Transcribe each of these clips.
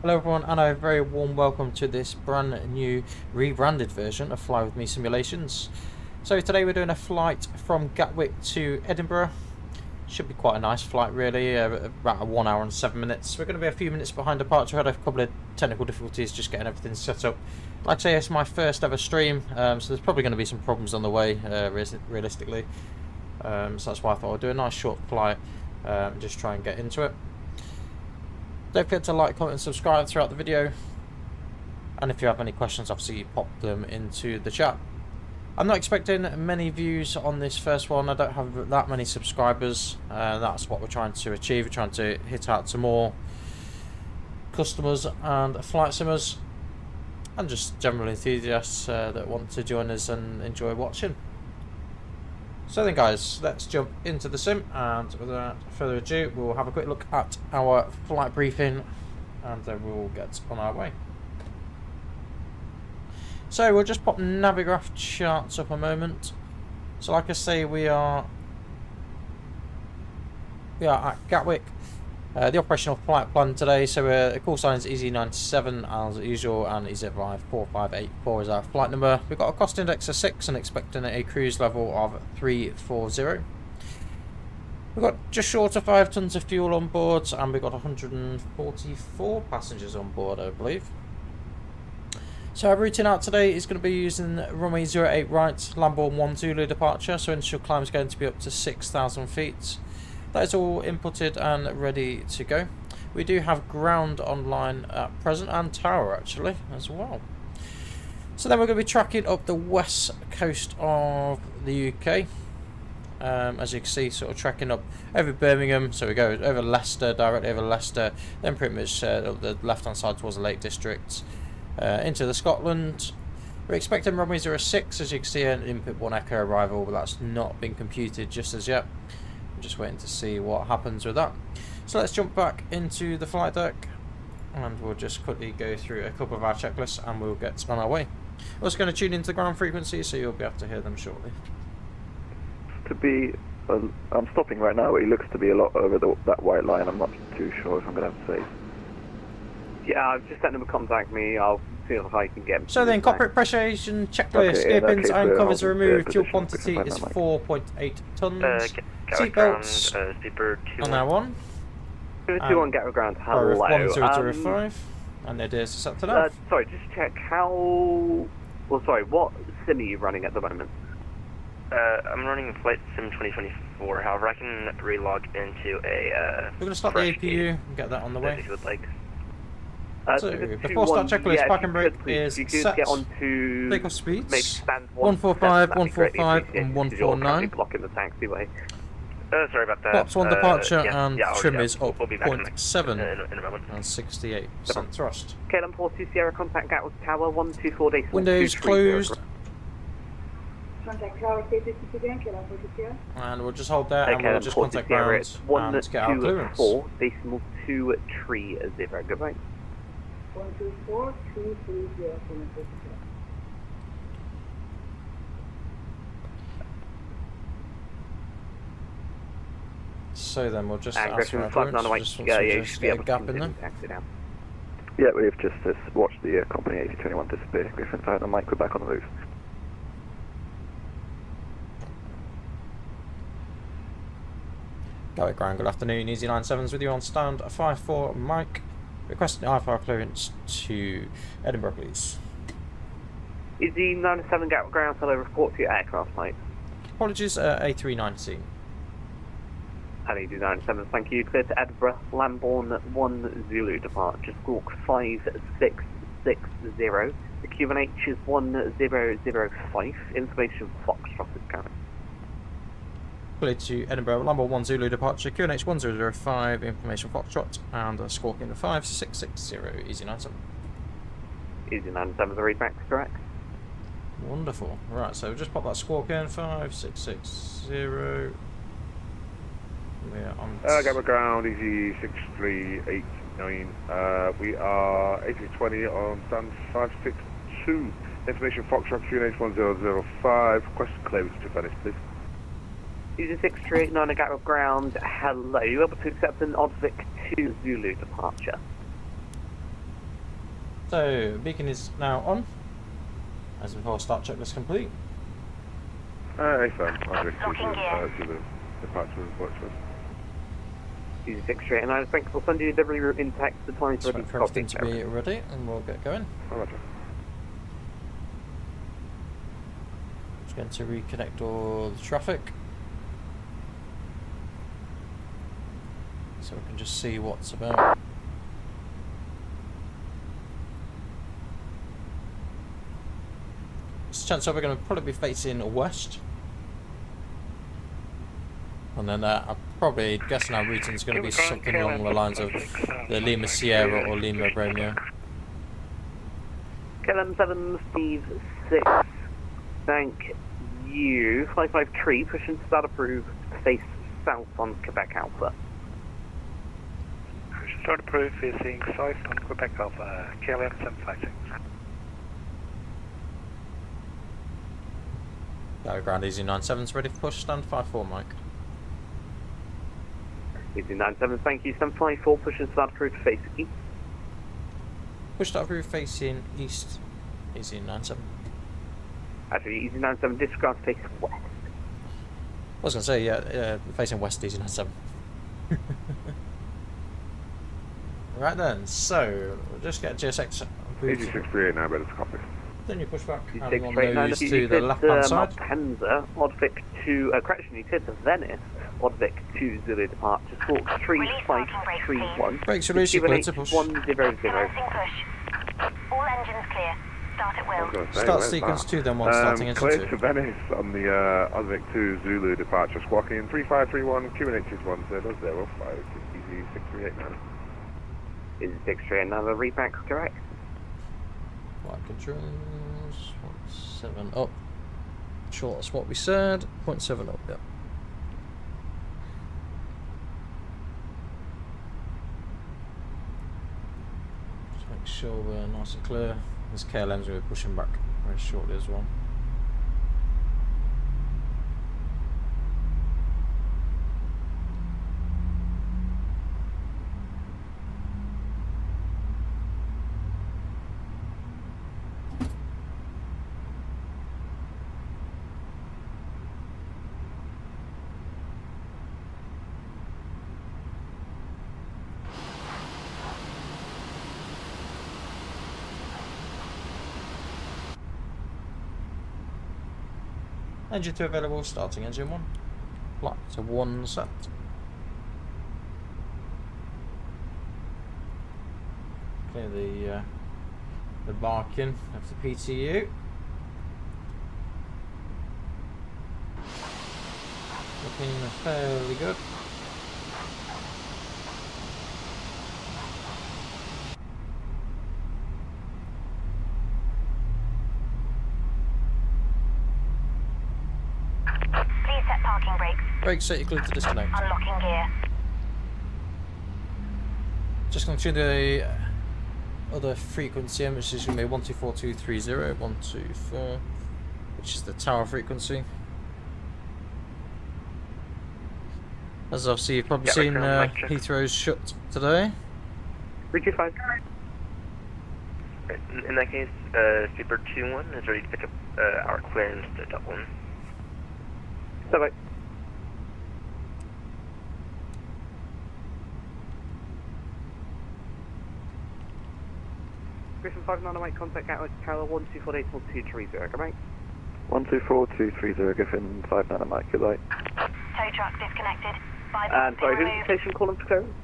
Hello everyone, and a very warm welcome to this brand new rebranded version of Fly With Me Simulations. So today we're doing a flight from Gatwick to Edinburgh. Should be quite a nice flight really, about 1 hour and 7 minutes. We're going to be a few minutes behind departure. I had a couple of technical difficulties just getting everything set up. Like I say, it's my first ever stream, so there's probably going to be some problems on the way, realistically. So that's why I thought I'd do a nice short flight and just try and get into it. Don't forget to like, comment and subscribe throughout the video, and if you have any questions, obviously pop them into the chat. I'm not expecting many views on this first one. I don't have that many subscribers. That's what we're trying to achieve. We're trying to hit out to more customers and flight simmers and just general enthusiasts that want to join us and enjoy watching. So then guys, let's jump into the sim, and without further ado we'll have a quick look at our flight briefing and then we'll get on our way. So we'll just pop Navigraph charts up a moment. So like I say, we are at Gatwick. The operational flight plan today, so the call sign is EZ97 as usual, and EZ458584 is our flight number. We've got a cost index of 6 and expecting a cruise level of 340. We've got just short of 5 tons of fuel on board, and we've got 144 passengers on board, I believe. So our routing out today is going to be using runway 08 right, Lambourne 1 Zulu departure, so initial climb is going to be up to 6,000 feet. That is all inputted and ready to go. We do have ground online at present, and tower actually as well. So then we're going to be tracking up the west coast of the UK. As you can see, sort of tracking up over Birmingham. So we go over Leicester, directly over Leicester, then pretty much up the left hand side towards the Lake District, into the Scotland. We're expecting runway 06, as you can see, an input 1 Echo arrival, but that's not been computed just as yet. Just waiting to see what happens with that. So let's jump back into the flight deck and we'll just quickly go through a couple of our checklists and we'll get on our way. We're also going to tune into the ground frequency, so you'll be able to hear them shortly. I'm stopping right now. It looks to be a lot over that white line. I'm not too sure if I'm going to have to say. Yeah, I've just let them contact me. I'll see if I can get them. So then, cockpit pressurization checklist, gearpins and covers are removed. Fuel quantity is 4.8 tons. Seatbelts on our one. 221 Gatwick ground. Hello. 1005. And the ideas are set to that. Sorry, just check what sim are you running at the moment? I'm running Flight Sim 2024. However, I can relog into a. We're going to start the APU and get that on the way. If you would like. So before start checklist, park and brake is set. Get on to takeoff speeds. Maybe stand 145, 145, and 149. Blocking the taxiway. Sorry about that. Flaps 1 departure, and trim is up we'll be back 0.7 in a moment. and 68% thrust. KLM 42 Sierra, contact Gatwick Tower 124 days. Windows closed. Contact Tower K52 again, KLM 42. And we'll just hold there and we'll just contact ground and get our clearance. 124.230. Goodbye. 124.230. So then we'll just ask Griffin, for our flight clearance, just get a gap in there. Yeah, we've just watched the company A319 disappear. Griffin's out on the mic, we're back on the roof. Gatwick ground, good afternoon. EZ97s with you on stand 5-4 Mike. Requesting IFR clearance to Edinburgh, please. EZ97 Gatwick ground, hello, report to your aircraft type. Apologies, A319. Hello, EZ97, thank you. Clear to Edinburgh, Lambourne 1 Zulu departure, squawk 5660. The QNH is 1005, information Foxtrot is carried. Clear to Edinburgh, Lambourne 1 Zulu departure, QNH 1005, information Foxtrot, and squawking 5660, EZ97. EZ97 the readback, correct? Wonderful. Right, so we'll just pop that squawk in, 5660. We're on. Gatwick ground, EZ6389. We are A320 on stand 562. Information Foxtrot QNH 1005. Request clearance to Venice, please. EZ6389 at Gatwick ground. Hello, you able to accept an Odvic 2 Zulu departure? So, beacon is now on. As before, start checklist complete. Affirm. Advic 2 Zulu departure report to us. Easy 6 straight, and I thank you for sending you delivery route intact. The time's Just ready wait to for copy. everything to be ready, and we'll get going. Oh, roger. Just going to reconnect all the traffic, so we can just see what's about. Chance we're going to probably be facing west, and then I'm probably guessing our routing is going to be something along the lines of the Lima Sierra or Lima Romeo. KLM 7 Steve 6, thank you. 553, pushing start approved, face south on Quebec Alpha. Start approved, facing south on Quebec Alpha, KLM 756. Ground Easy 97's ready for push, stand 5-4 Mike. Easy 97, thank you. 754, pushing start approved, face east. Push start approved facing east, Easy 97. Actually, Easy 97, disregard face west. I was going to say, yeah, facing west, Easy 97. Right then, so we'll just get GSX. 8638 now, ready to copy. Then you push back, You having take on straight nose line, to the left-hand side. Malpensa, Odvic to, correction, you cleared to Venice, Odvic to Zulu departure, squawk 3531. Brakes release, you clear to push. 100. Commencing push. All engines clear. Start at will. Start sequence 2 then one starting engine clear 2. to Venice on the Odvic 2 Zulu departure, squawking 3531, QNH is 1005, easy 638 now. Is 638 another repack correct? Flight controls, 0.7 up. Sure, that's what we said. 0.7 up, yeah. Just make sure we're nice and clear. This KLM's going to be pushing back very shortly as well. Engine 2 available, starting engine 1. Flight to 1 set. Clear the barking of the PTU. Looking fairly good. Parking brakes. Brakes set, you clear to disconnect. Unlocking gear. Just going to tune the other frequency, which is going to be 124230, 124, which is the tower frequency. As obviously you've probably seen, Heathrow's shut today. Richard 5. In that case, Super 2-1 is ready to pick up our clearance to Dublin. Bye-bye. Griffin 59, make contact out with Tower 12484230, come on. 124230, Griffin 59, Mike, good light. Tow truck disconnected. And sorry, who's the station calling for clearance?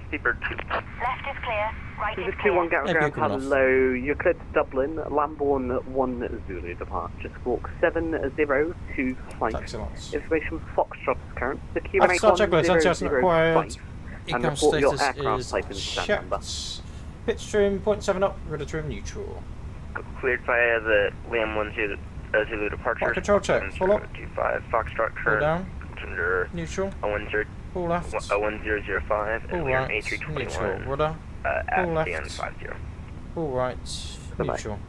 Steeper 2. Left is clear. Right is This is clear. 2-1 Gatwick Hey, ground, Beacon hello, you're cleared to Dublin, Lambourne 1 Zulu departure, squawk 7025. Taxi lots. Information Foxtrot is current, the After start checklist, anti-arsenal 1005, required. and Econ report your status aircraft is type and stand number. checked. Pitch trim 0.7 up, radar trim neutral. Cleared via the Lam 1 Zulu departure. Flight control check, full up. 25 Foxtrot Pull current. down, Under neutral, 1005 pull left, 1005 pull and we are right, A321 neutral, rudder, at pull left. DN50. pull right, Bye-bye. neutral.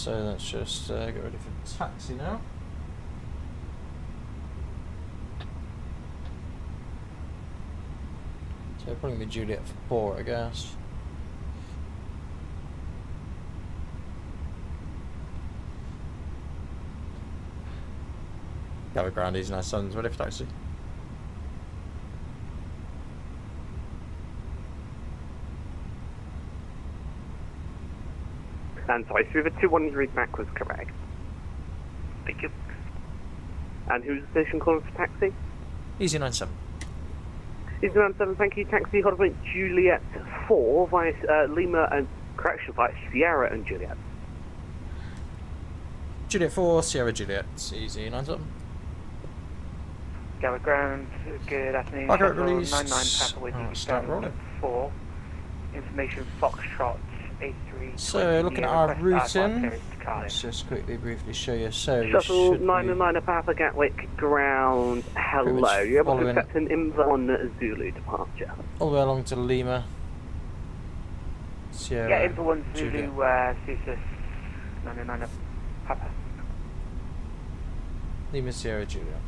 So let's just get ready for taxi now. So probably be Juliet 4, I guess. Gatwick ground, Easy 97's ready for taxi. And sorry, so the 21 you read back was correct. Thank you. And who's the station calling for taxi? Easy 97. Easy 97, thank you. Taxi, Holdway Juliet 4 via Lima and correction via Sierra and Juliet. Juliet 4, Sierra Juliet, Easy 97. Gatwick ground, good afternoon. Parker Shuttle release. 99 Papa with Oh, start rolling. 4. Information Foxtrot A319. So looking at our routing, clearance to Cardiff. let's just quickly briefly show you. So we Shuttle should be 99 Papa Gatwick ground, hello. much You're able to following- accept an Inver Zulu departure. all the way along to Lima. Sierra Yeah, Info 1 Juliet. Zulu, CSIS 99 Papa. Lima Sierra Juliet.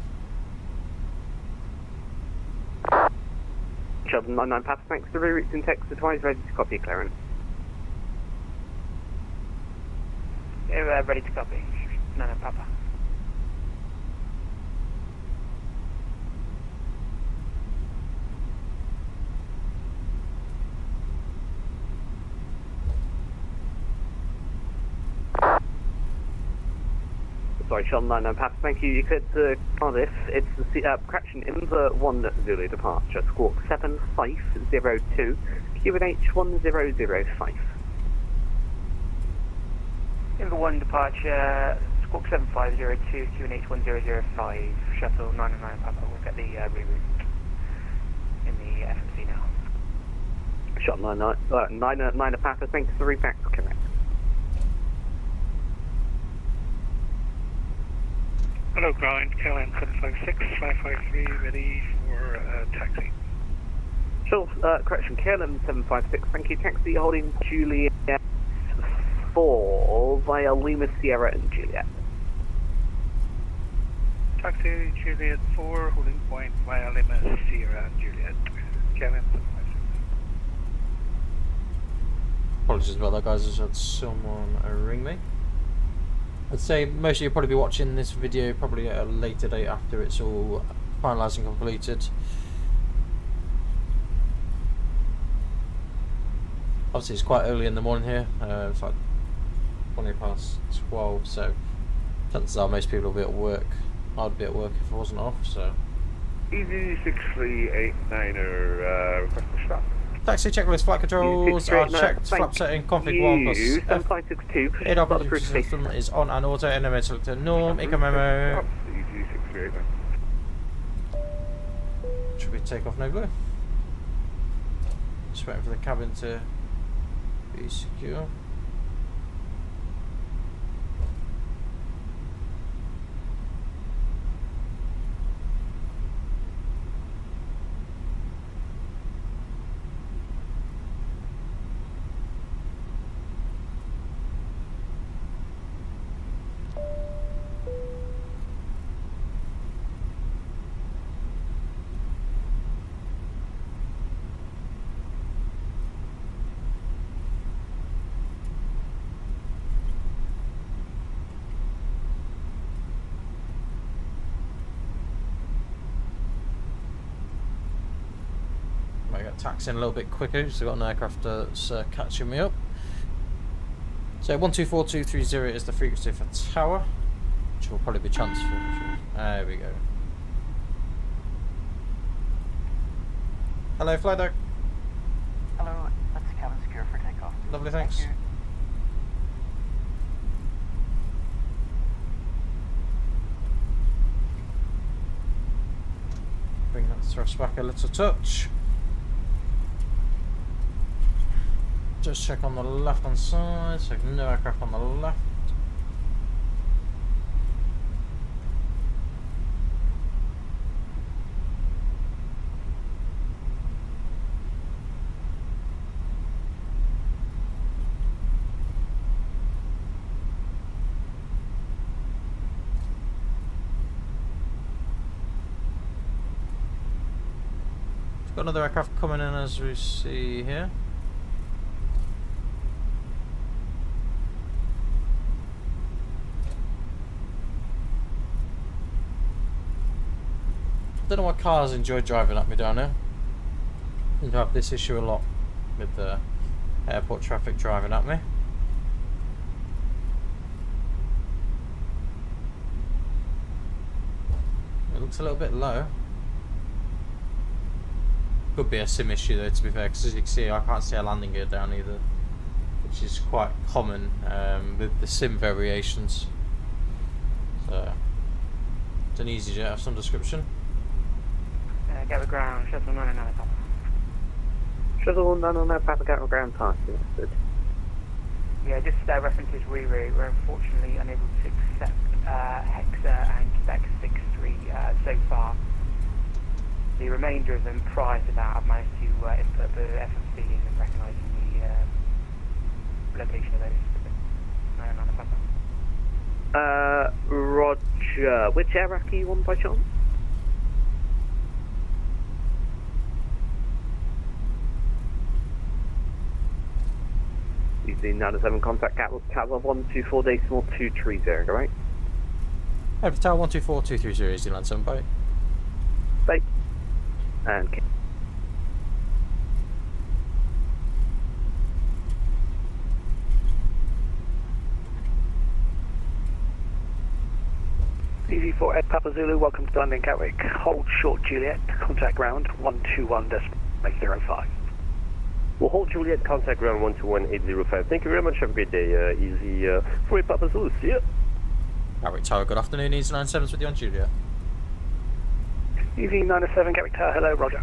Shuttle 99 Papa, thanks for rerouting text advise ready to copy clearance. Yeah, ready to copy. 99 Papa. Sorry, Shuttle 99 Papa, thank you. You cleared to Cardiff. It's the correction Inver 1 Zulu departure, squawk 7502, QNH 1005. Info 1 departure, squawk 7502, QNH 1005, Shuttle 99 Papa. We'll get the reroute in the FMC now. Shuttle 99 Papa, thanks for reback correct. Hello, ground, KLM 756, 553, ready for taxi. Shuttle, correction, KLM 756, thank you. Taxi holding Juliet 4 via Lima, Sierra and Juliet. Taxi Juliet 4, holding point via Lima, Sierra and Juliet. KLM 756. Apologies about that, guys. I just had someone ring me. I'd say most of you will probably be watching this video probably at a later date after it's all finalised and completed. Obviously it's quite early in the morning here, it's like 20 past 12, so chances are most people will be at work. I'd be at work if I wasn't off, so. Easy 6389er, request to stop. Taxi checklist, flight controls are checked, flap Thank setting, config 1 plus you. F. 7562, ADR buttery system is on and auto, NMA selector norm, eco memo. Easy 6389. Should be takeoff no glue. Just waiting for the cabin to be secure. I got taxiing a little bit quicker, so I've got an aircraft that's catching me up. So 124230 is the frequency for tower, which will probably be transferred. There we go. Hello, flight deck. Hello, let's cabin secure for takeoff. Lovely, thanks. Thank you. Bring that thrust back a little touch. Just check on the left hand side, so no aircraft on the left. Got another aircraft coming in as we see here. Don't know why cars enjoy driving at me down here. You have this issue a lot with the airport traffic driving at me. It looks a little bit low. Could be a sim issue though, to be fair, because as you can see I can't see a landing gear down either, which is quite common with the sim variations. So it's an easy jet of some description. Gatwick ground, shuttle 909 Papa. Shuttle 909 Papa Gatwick ground passing. Yeah, just references reroute. We're unfortunately unable to accept Hexa and Quebec 63 so far. The remainder of them prior to that I've managed to input the FMC and recognising the location of those. 909 Papa. Roger. Which aircraft are you on by chance? Using 907 contact Catwell 124 decimal 230, right? Every tower 124230 is the land 7 byte. Bye. And EV4 Ed Papa Zulu, welcome to London Gatwick. Hold short Juliet, contact ground 121.05. We'll hold Juliet, contact ground 121805. Thank you very much, have a great day. Easy for Papa Zulu, see ya. Gatwick Tower, good afternoon, Easy 97's with you on Julia. EV907 Gatwick Tower, hello, roger.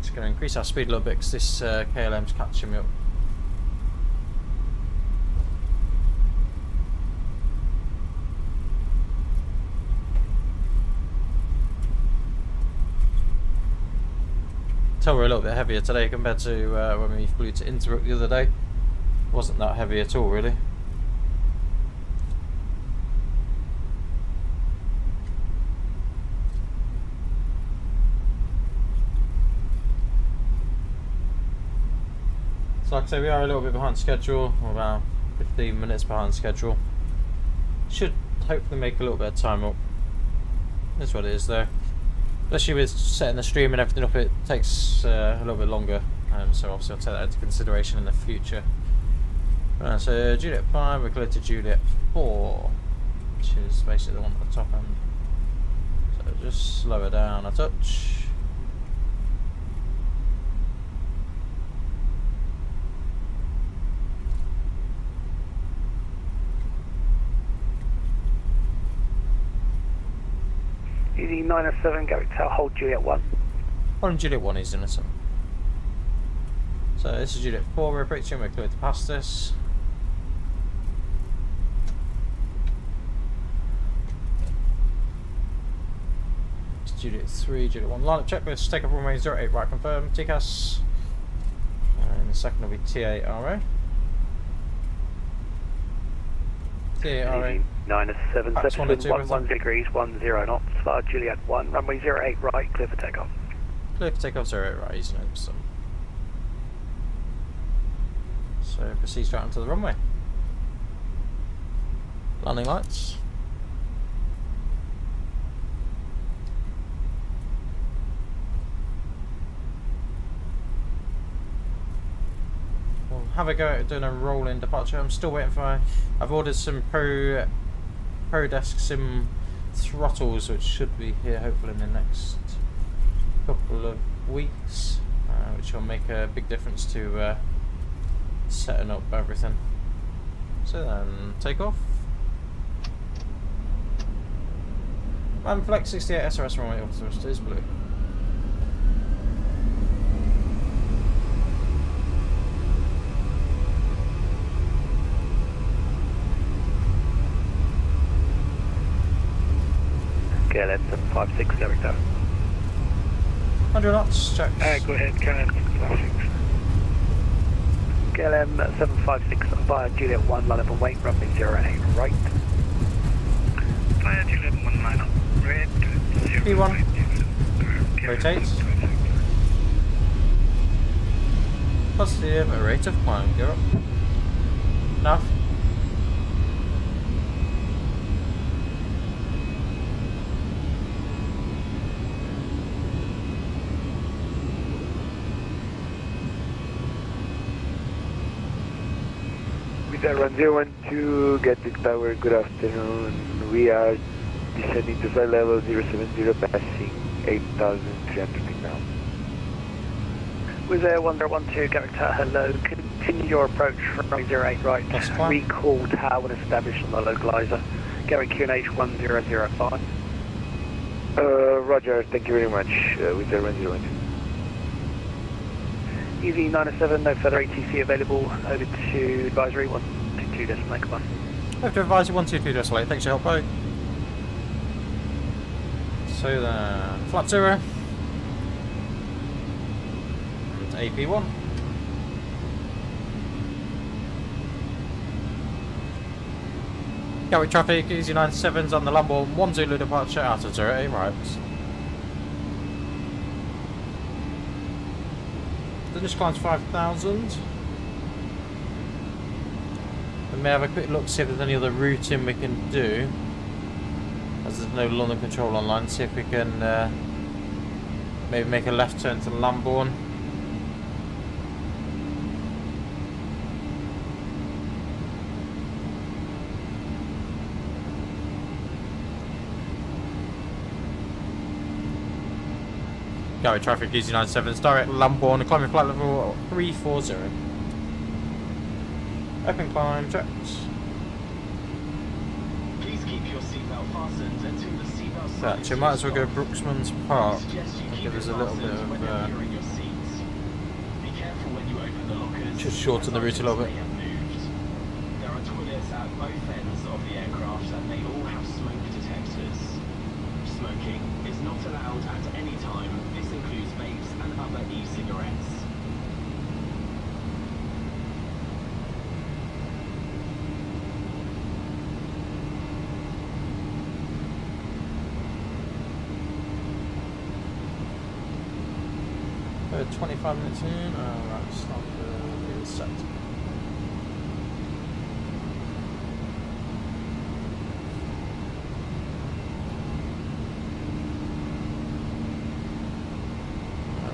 Just going to increase our speed a little bit because this KLM's catching me up. We're a little bit heavier today compared to when we flew to Edinburgh the other day. Wasn't that heavy at all, really. So like I say, we are a little bit behind schedule. We're about 15 minutes behind schedule. Should hopefully make a little bit of time up. That's what it is though. Especially with setting the stream and everything up, it takes a little bit longer, so obviously I'll take that into consideration in the future. Right, so Juliet 5, we're clear to Juliet 4, which is basically the one at the top end. So just slow her down a touch. EV907 Gatwick Tower, hold Juliet 1. On Juliet 1 is innocent. So this is Juliet 4, we're approaching, we're clear to pass this. It's Juliet 3, Juliet 1, line up checklist, take up runway 08, right confirm, TCAS. And the second will be TARA. TARA. 907 11 degrees 10 knots, Juliet 1, runway 08 right, clear for takeoff. Clear for takeoff 08 right, easy notes. So proceed straight onto the runway. Landing lights. We'll have a go at doing a roll-in departure. I'm still waiting for I've ordered some Pro Desk Sim throttles, which should be here hopefully in the next couple of weeks, which will make a big difference to setting up everything. So then, take off. And Flex 68 SRS runway off thrust is blue. KLM 756 Gatwick Tower. 100 knots, check. Go ahead, KLM 756. KLM 756 via Juliet 1, line up and wait, runway 08 right. Via Juliet 1, line up, red, 0. P1. Rotate. Positive rate of climb. Go up. Enough. With our 1012, Gatwick Tower, good afternoon. We are descending to flight level 070, passing 8,300 feet now. With Air 1012, Gatwick Tower, hello. Continue your approach from 08 right. That's fine. Recall tower established on the localizer. Gatwick QNH 1005. Roger, thank you very much. With Air 1012. EV 907, no further ATC available. Over to advisory 122.8 command. Over to advisory 122.8. Thanks for your help, Bo. So then, flat 0. And AP1. Gatwick traffic, easy 97's on the Lamborn 1 Zulu departure out of 08 right. The initial climb's 5,000. We may have a quick look, see if there's any other routing we can do. As there's no London control online, see if we can maybe make a left turn to Lambourne. Gatwick traffic, easy 97's direct Lambourne, climbing flight level 340. Open climb, checked. Please keep your seatbelt fastened until the seatbelt sign. That, you might as well go Brooksman's Park. I'll give us a little bit of Be careful when you open the lockers. just shorten the route a little bit. There are toilets at both ends of the aircraft and they all have smoke detectors. Smoking is not allowed at any time. This includes vapes and other e-cigarettes. We're 25 minutes in. Right, start the set.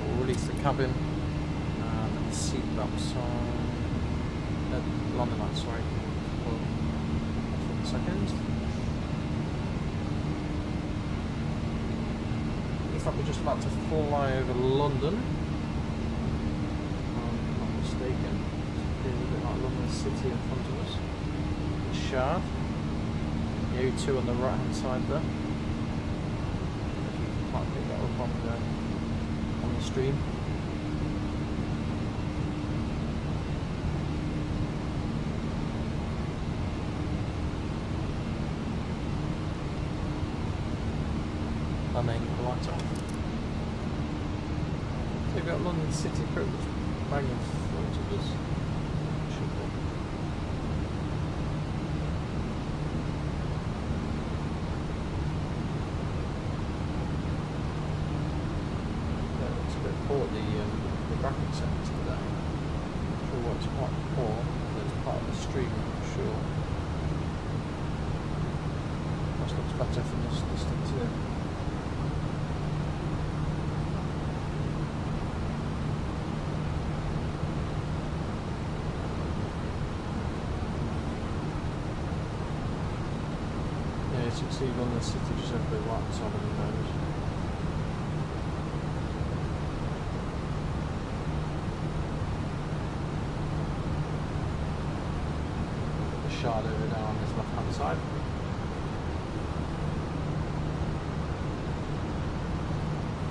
We'll release the cabin and the seat belts on. London lights, sorry. For a second. Looks like we're just about to fly over London. Mistaken. There's a bit like London City in front of us. The Shard. The O2 on the right hand side there. If you might pick that up on the stream. Landing the lights on. So we've got London City pretty much bang in front of us. It's a bit poor, the graphic settings today. I'm sure what's quite poor. There's part of the stream, I'm not sure. This looks better from this distance here. You can see London City just over the right side of the nose. The Shard over down on this left hand side.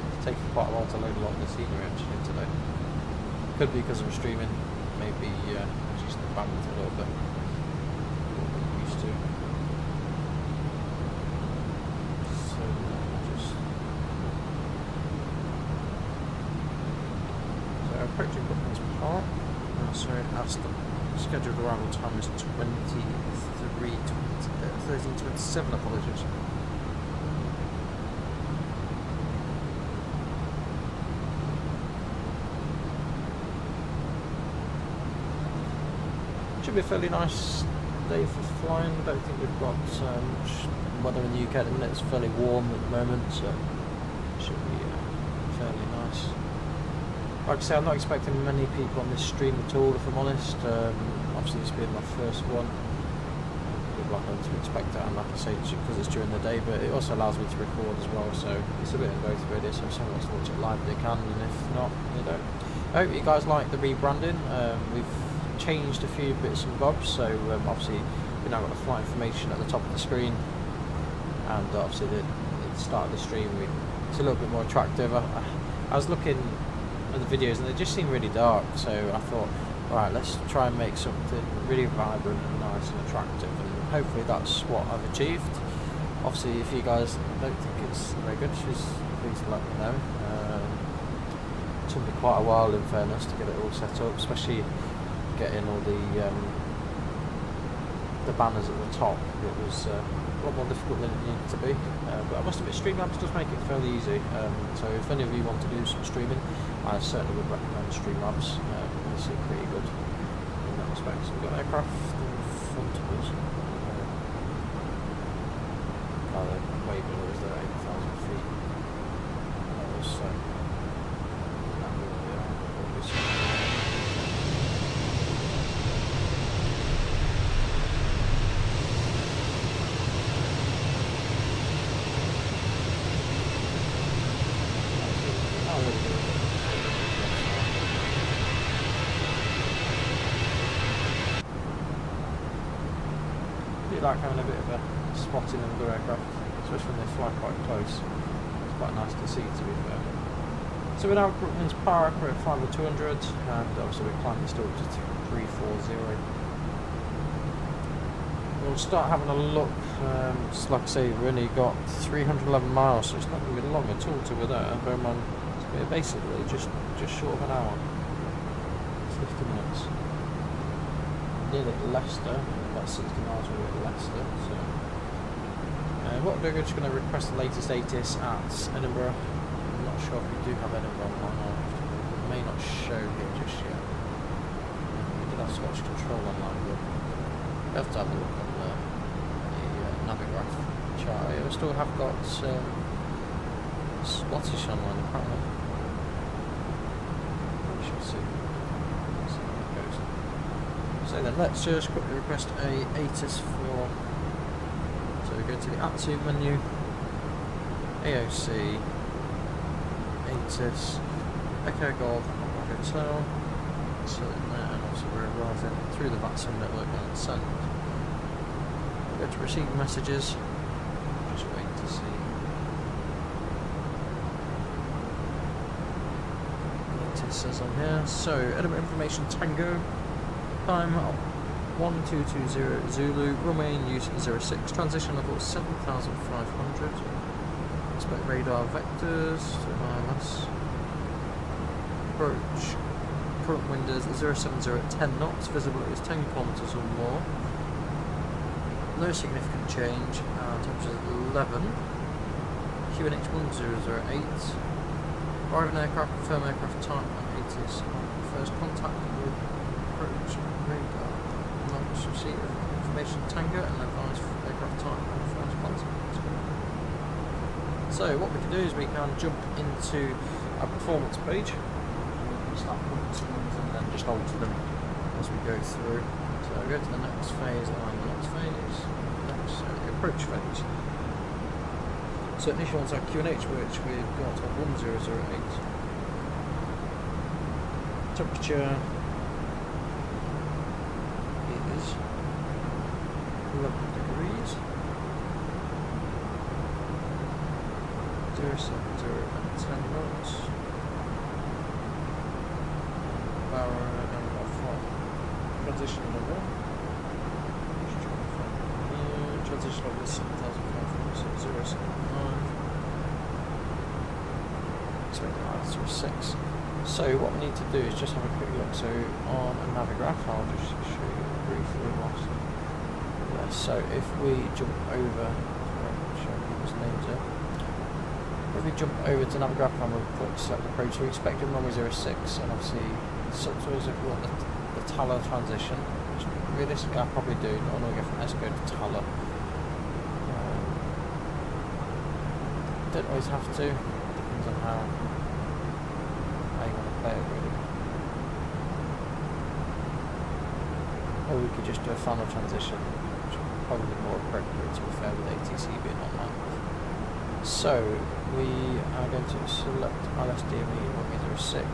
It's taken quite a while to load a lot of the scenery actually today. Could be because I'm streaming, maybe reduce the bandwidth a little bit. What we're used to. Approaching Brooklands Park. So our scheduled arrival time is 13:27. Apologies. should be a fairly nice day for flying. I don't think we've got much weather in the UK at the minute. It's fairly warm at the moment, so it should be fairly nice. Like I say, I'm not expecting many people on this stream at all, if I'm honest. Obviously this being my first one, people are going to expect that, and like I say, because it's during the day, but it also allows me to record as well, so it's a bit of both really. So if someone wants to watch it live, they can, and if not, they don't. I hope you guys like the rebranding. We've changed a few bits and bobs, so obviously we've now got the flight information at the top of the screen, and obviously at the start of the stream it's a little bit more attractive. I was looking at the videos and they just seem really dark, so I thought, right, let's try and make something really vibrant and nice and attractive, and hopefully that's what I've achieved. Obviously if you guys don't think it's very good, please let me know. It took me quite a while, in fairness, to get it all set up, especially getting all the banners at the top. It was a lot more difficult than it needed to be, but I must admit Streamlabs does make it fairly easy, so if any of you want to do some streaming, I certainly would recommend Streamlabs. It's pretty good in that respect. So we've got aircraft in front of us. They're way below us, they're 8,000 feet. So like having a bit of a spotting of other aircraft, especially when they fly quite close. It's quite nice to see, to be fair. So we're now at Brooklands Park, we're at 5 or 200, and obviously we're climbing still to 340. We'll start having a look. Just like I say, we've only got 311 miles, so it's not going to be long at all till we're there. Bear in mind, it's basically just short of an hour, 50 minutes. Nearly at Leicester, about 60 miles away at Leicester. So, what we're just going to request the latest ATIS at Edinburgh. I'm not sure if we do have Edinburgh online. It may not show here just yet. We did have Scottish Control online, but we have to have a look on the Navigraph chart. We still have got Scottish online apparently. We shall see. So then let's just quickly request a ATIS for, so we go to the VATSIM menu, AOC, ATIS, Echo Golf, Hotel, so and also we're arriving through the VATSIM network and send. We'll go to receive messages, just wait to see. ATIS says on here, so Edinburgh Information Tango. Time 1220 Zulu, runway in use 06, transition level 7,500, expect radar vectors to ILS, approach, current wind is 070 at 10 knots, visibility is 10 kilometres or more, no significant change, temperature is 11, QNH 1008, arriving aircraft, confirm aircraft type and ATIS, first contact with approach radar, notice receipt of information Tango and advise aircraft type and first contact. So what we can do is we can jump into a performance page, we start putting things and then just alter them as we go through. So we go to the next phase and the next phase, next approach phase. So initial one's our QNH, which we've got at 1008. Temperature 11 degrees, 070 at 10 knots, power and off transition level, transition level is 7,500, so 075, expecting ILS to 6. So what we need to do is just have a quick look. So on a Navigraph, I'll just show you briefly whilst there. So if we jump over, show people's names here. If we jump over to Navigraph and we'll click select approach, we're expecting runway 06, and obviously it's up to us if we want the Taller transition, which which realistically I probably do. Not want to go from Esco to Tala. Don't always have to. Depends on how you want to play it, really. Or we could just do a final transition, which would probably be more appropriate, to be fair, with ATC being online. So we are going to select LSDME 106.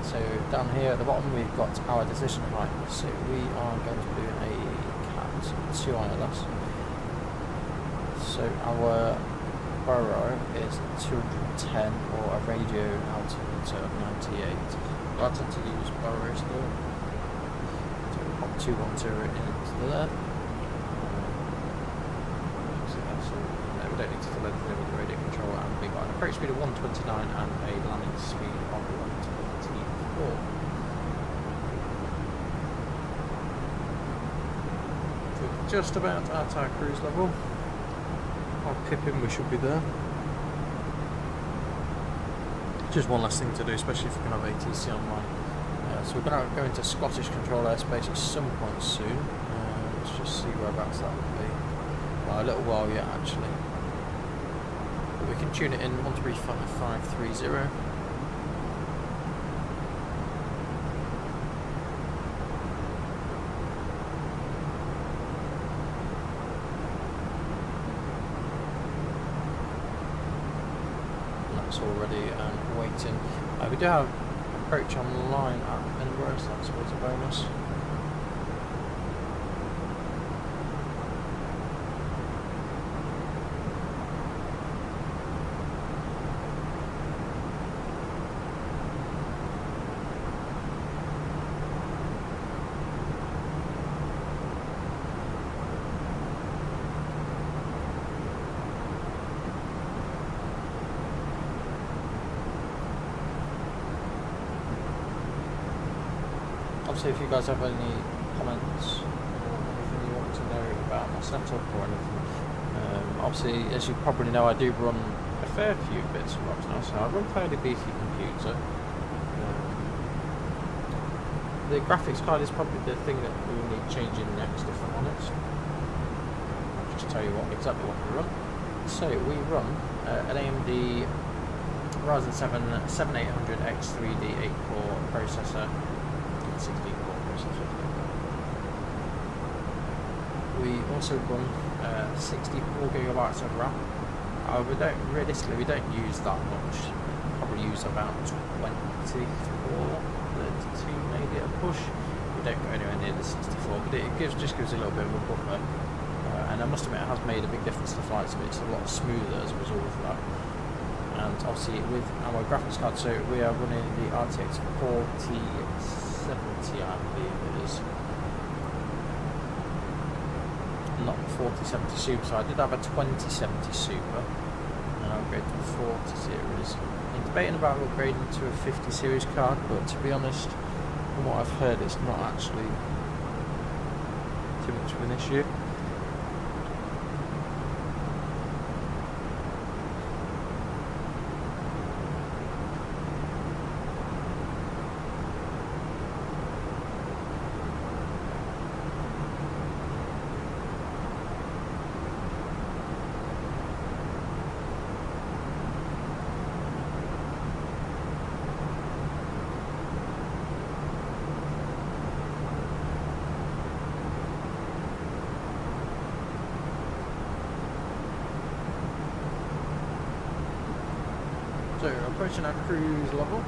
So down here at the bottom we've got our decision height. So we are going to be doing a CAT 2 ILS. So our burrow is 210 or a radio altitude of 98. I tend to use burrow still. So we'll pop 212 into there. We don't need to fill anything with the radio control, and we got an approach speed of 129 and a landing speed of 124. So just about at our cruise level. I'll pip in, we should be there. Just one last thing to do, especially if we can have ATC online. So we're going to go into Scottish control airspace at some point soon. Let's just see whereabouts that would be. Well, a little while yet, actually. But we can tune it in 135530. Already and waiting. We do have approach online at Edinburgh, so that's always a bonus. Obviously, if you guys have any comments or anything you want to know about my setup or anything, obviously, as you probably know, I do run a fair few bits and bobs now, so I run a fairly beefy computer. The graphics card is probably the thing that we will need changing next, if I'm honest. I'll just tell you exactly what we run. So we run an AMD Ryzen 7 7800X3D 8-core processor. 16-core processor. We also run 64 gigabytes of RAM. Realistically, we don't use that much. Probably use about 24, 32 maybe at a push. We don't go anywhere near the 64, but it just gives a little bit of a buffer. And I must admit, it has made a big difference to the flight, so it's a lot smoother as a result of that. And obviously, with our graphics card, so we are running the RTX 4070, I believe it is. Not the 4070 Super, so I did have a 2070 Super, and I upgraded to the 40 series. I'm debating about upgrading to a 50 series card, but to be honest, from what I've heard, it's not actually too much of an issue. So, approaching our cruise level.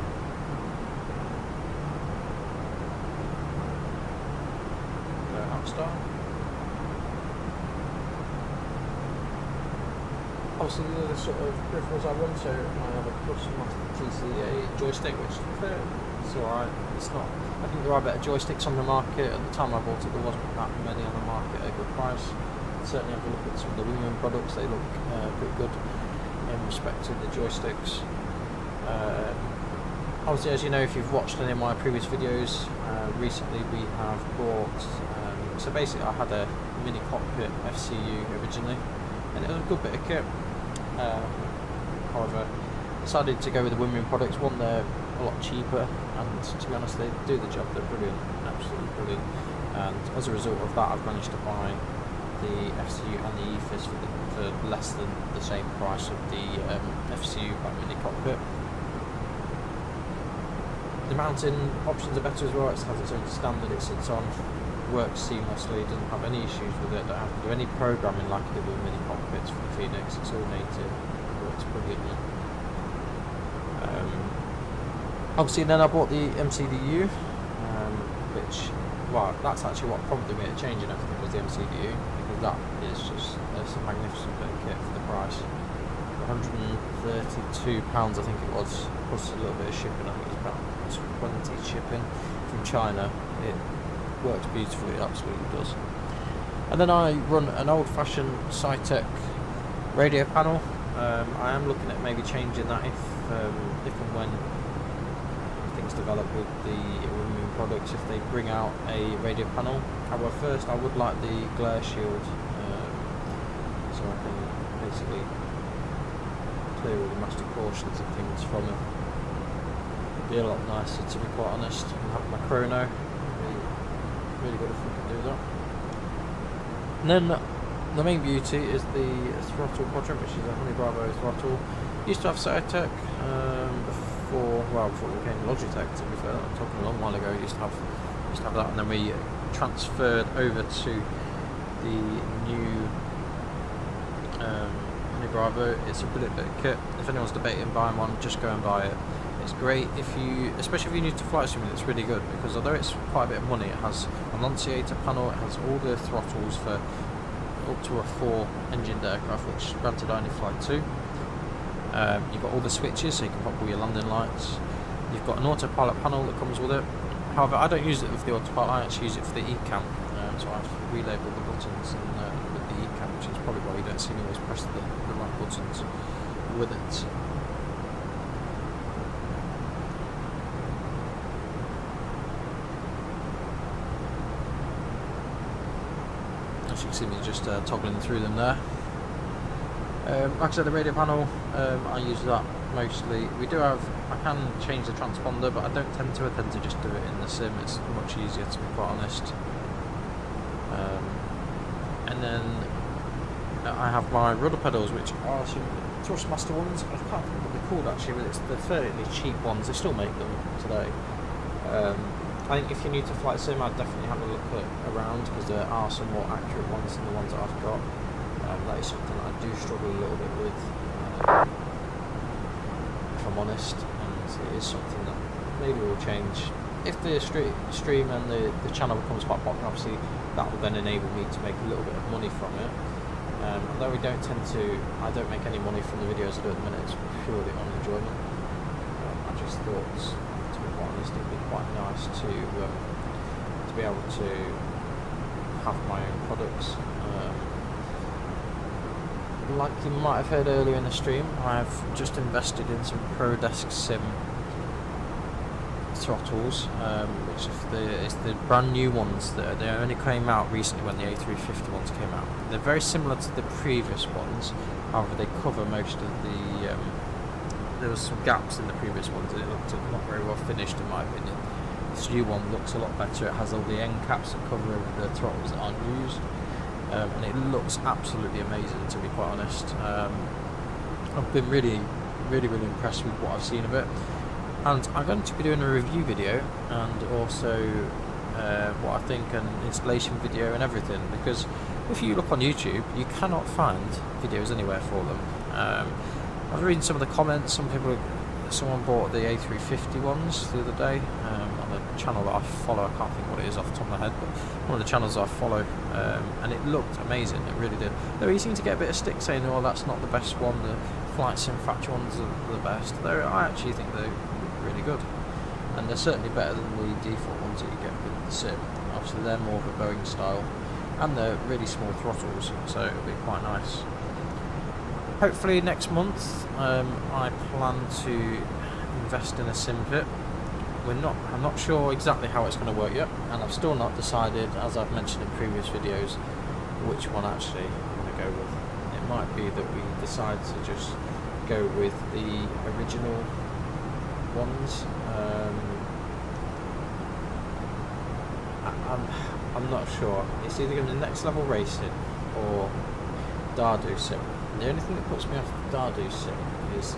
Upstart. Obviously, these are the sort of peripherals I run, so I have a Master TCA joystick, which is alright. It's not. I think there are better joysticks on the market. At the time I bought it, there wasn't that many on the market at a good price. Certainly, have a look at some of the Wingman products; they look pretty good in respect to the joysticks. Obviously, as you know, if you've watched any of my previous videos, recently we have bought, so basically I had a mini Cockpit FCU originally, and it was a good bit of kit. However, decided to go with the Wingman products. One, they're a lot cheaper, and to be honest, they do the job. They're brilliant, absolutely brilliant. and as a result of that I've managed to buy the FCU and the EFIS for less than the same price of the FCU by Mini Cockpit. The mounting options are better as well. It has its own standard it sits on, works seamlessly, doesn't have any issues with it, don't have to do any programming like I did with Mini Cockpits for the Fenix. It's all native, it works brilliantly. Obviously then I bought the MCDU, which, well, that's actually what prompted me to changing everything was the MCDU, because that is just a magnificent bit of kit for the price. £132 I think it was, plus a little bit of shipping. I think it was about 20 shipping from China. It works beautifully, it absolutely does. And then I run an old-fashioned Cytec radio panel. I am looking at maybe changing that if and when things develop with the Remoon products, if they bring out a radio panel. However, first I would like the glare shield, so I can basically clear all the master portions and things from it. It'd be a lot nicer, to be quite honest, and have my chrono. Really good if we can do that. And then the main beauty is the throttle quadrant, which is a Honey Bravo throttle. Used to have Cytec before it became Logitech, to be fair. I'm talking a long while ago. Used to have that, and then we transferred over to the new Honey Bravo. It's a brilliant bit of kit. If anyone's debating buying one, just go and buy it. It's great especially if you need to fly something. It's really good because although it's quite a bit of money, it has an annunciator panel, it has all the throttles for up to a 4-engined aircraft, which granted I only fly 2. You've got all the switches, so you can pop all your landing lights. You've got an autopilot panel that comes with it. However, I don't use it with the autopilot, I actually use it for the ECAM. So I've relabeled the buttons with the ECAM, which is probably why you don't see me always press the right buttons with it. As you can see me just toggling through them there. Like I said, the radio panel, I use that mostly. I can change the transponder, but I don't tend to. I tend to just do it in the sim. It's much easier, to be quite honest. And then I have my rudder pedals, which are some Thrustmaster ones. I can't think what they're called actually, but they're fairly cheap ones. They still make them today. I think if you're new to flight sim, I'd definitely have a look around, because there are some more accurate ones than the ones that I've got. That is something that I do struggle a little bit with, if I'm honest, and it is something that maybe will change. If the stream and the channel becomes quite popular, obviously that will then enable me to make a little bit of money from it. Although I don't make any money from the videos I do at the minute, it's purely on enjoyment. I just thought, to be quite honest, it would be quite nice to be able to have my own products. Like you might have heard earlier in the stream, I've just invested in some ProDesk Sim throttles, which is the brand new ones that they only came out recently when the A350 ones came out. They're very similar to the previous ones, however they cover most of the there was some gaps in the previous ones and it looked not very well finished in my opinion. This new one looks a lot better. It has all the end caps that cover over the throttles that aren't used. And it looks absolutely amazing, to be quite honest. I've been really impressed with what I've seen of it, and I'm going to be doing a review video and also what I think, an installation video and everything, because if you look on YouTube you cannot find videos anywhere for them. I was reading some of the comments. Someone bought the A350 ones the other day on a channel that I follow. I can't think what it is off the top of my head, but one of the channels I follow, and it looked amazing. It really did. Though he seemed to get a bit of stick saying, "Oh, that's not the best one. The Flight Sim Factory ones are the best." Though I actually think they're really good, and they're certainly better than the default ones that you get with the Sim. Obviously, they're more of a Boeing style, and they're really small throttles, so it'll be quite nice. Hopefully next month, I plan to invest in a sim pit. I'm not sure exactly how it's going to work yet, and I've still not decided, as I've mentioned in previous videos, which one actually I'm going to go with. It might be that we decide to just go with the original ones. I'm not sure. It's either going to be Next Level Racing or Dardu Sim. The only thing that puts me off Dardu Sim is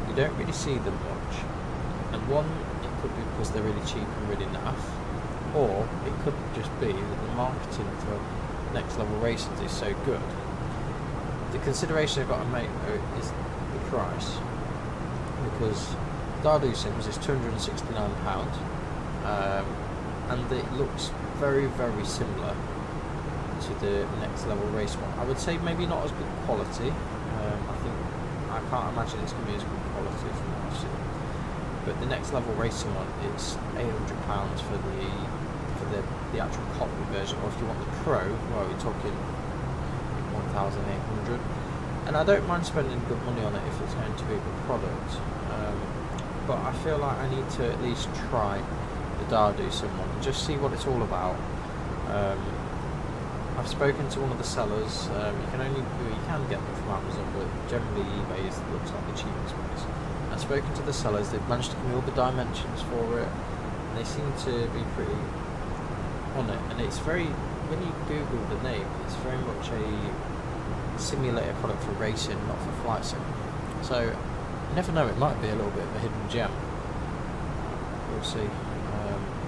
you don't really see them much. And one, it could be because they're really cheap and really naff, or it could just be that the marketing for Next Level Racing is so good. The consideration I've got to make though is the price, because Dardu Sims is £269, and it looks very, very similar to the Next Level Race one. I would say maybe not as good quality. I can't imagine it's going to be as good quality from what I've seen. But the Next Level Racing one, it's £800 for the actual Cockpit version, or if you want the Pro, well, you're talking 1,800. And I don't mind spending good money on it if it's going to be a good product. But I feel like I need to at least try the Dardu Sim one and just see what it's all about. I've spoken to one of the sellers. You can get them from Amazon, but generally eBay looks like the cheapest place. I've spoken to the sellers. They've managed to give me all the dimensions for it, and they seem to be pretty on it. And it's very, when you Google the name, it's very much a simulator product for racing, not for flight sim. So you never know, it might be a little bit of a hidden gem. We'll see.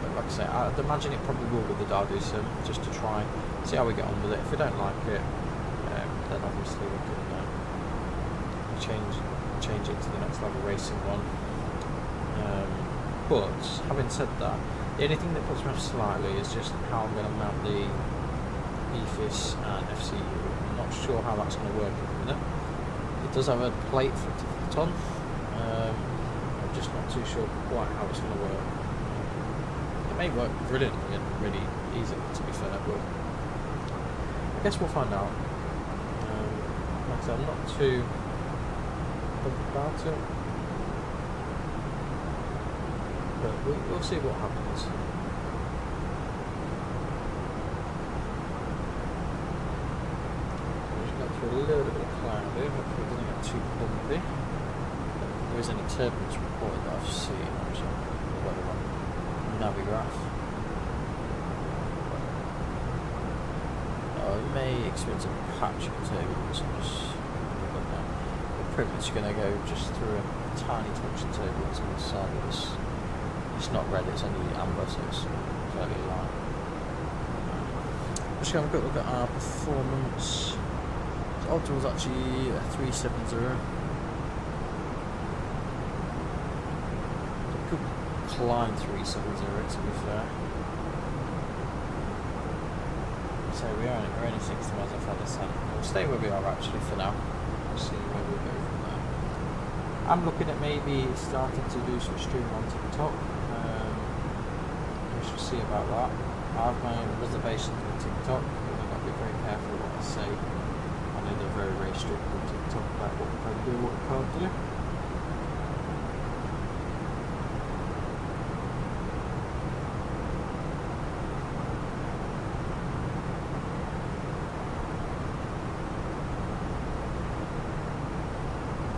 But like I say, I'd imagine it probably will with the Dardu Sim, just to try, see how we get on with it. If we don't like it, then obviously we can change it to the Next Level Racing one. But having said that, the only thing that puts me off slightly is just how I'm going to mount the EFIS and FCU. I'm not sure how that's going to work at the minute. It does have a plate for it to fit on. I'm just not too sure quite how it's going to work. It may work brilliantly and really easily, to be fair, but I guess we'll find out. Like I said, I'm not too bothered about it, but we'll see what happens. We're just going through a little bit of cloud here, hopefully it doesn't get too bumpy. If there is any turbulence reported that I've seen, I'm just going to Navigraph. You may experience a patch of turbulence. We're pretty much going to go just through a tiny touch of turbulence on the side of this. It's not red, it's only amber, so it's fairly light. Just going to have a quick look at our performance. The optimal is actually a 370. Could climb 370 to be fair. So we're only 60 miles off the sun. We'll stay where we are actually for now. We'll see where we go from there. I'm looking at maybe starting to do some streaming on TikTok. We shall see about that. I have my own reservations with TikTok, but I've got to be very careful what I say. I know they're very, very strict with TikTok about what we can do, what we can't do.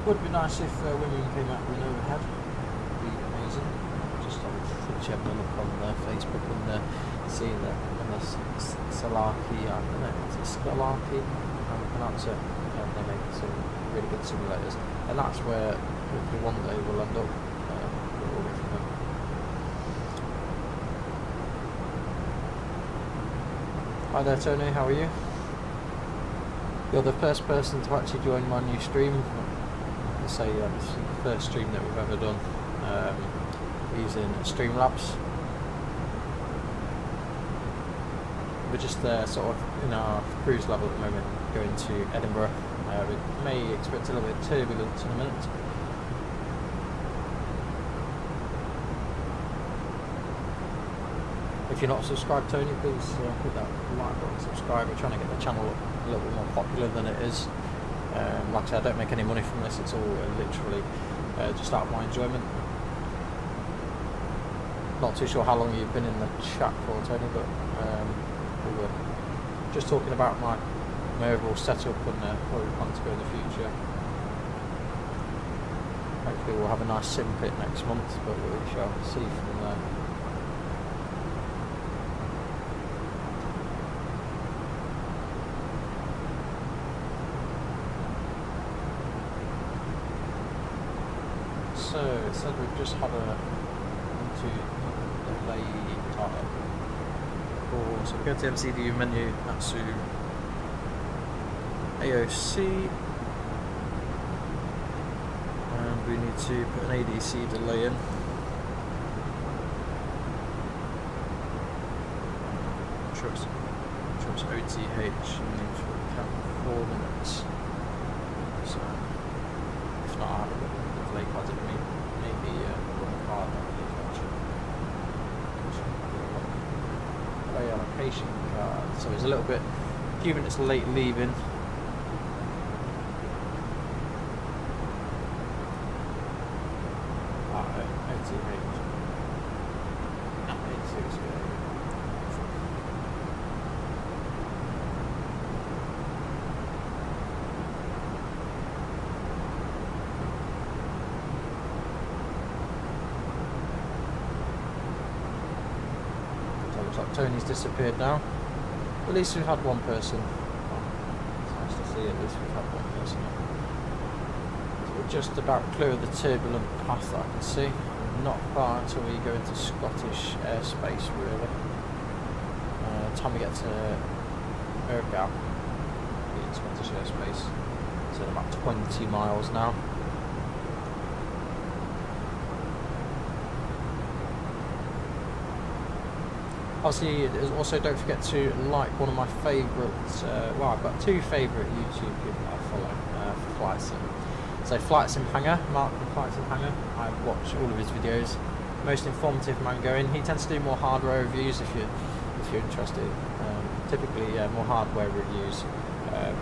Would be nice if women came out with an overhead. Would be amazing. Just having a look on Facebook and seeing that on the Salarkey, I don't know, is it Skalarkey? How to pronounce it? They make some really good simulators, and that's where hopefully one day we'll end up. We'll order from them. Hi there, Tony. How are you? You're the first person to actually join my new stream. Say this is the first stream that we've ever done using Streamlabs. We're just sort of in our cruise level at the moment, going to Edinburgh. We may expect a little bit of turbulence in a minute. If you're not subscribed, Tony, please hit that like button, subscribe. We're trying to get the channel a little bit more popular than it is. Like I said, I don't make any money from this, it's all literally just out of my enjoyment. Not too sure how long you've been in the chat for, Tony, but we were just talking about my overall setup and where we plan to go in the future. Hopefully we'll have a nice sim pit next month, but we shall see from there. So it said we've just had a into delay time. Cool. So go to MCDU menu, that's to AOC, and we need to put an ADC delay in. Trucks OTH needs to count 4 minutes. So if not, I have a look at the delay cards. It maybe one card play allocation card. So it's a little bit, a few minutes late leaving. Tony's disappeared now. At least we've had one person. It's nice to see at least we've had one person. So we're just about clear of the turbulent path that I can see. Not far until we go into Scottish airspace really. Time we get to Edinburgh, be in Scottish airspace. So about 20 miles now. Obviously, also don't forget to like one of my favourites, well I've got 2 favourite YouTube people that I follow for Flight Sim. So Flight Sim Hanger, Mark from Flight Sim Hanger, I watch all of his videos. Most informative man going. He tends to do more hardware reviews if you're interested. Typically more hardware reviews,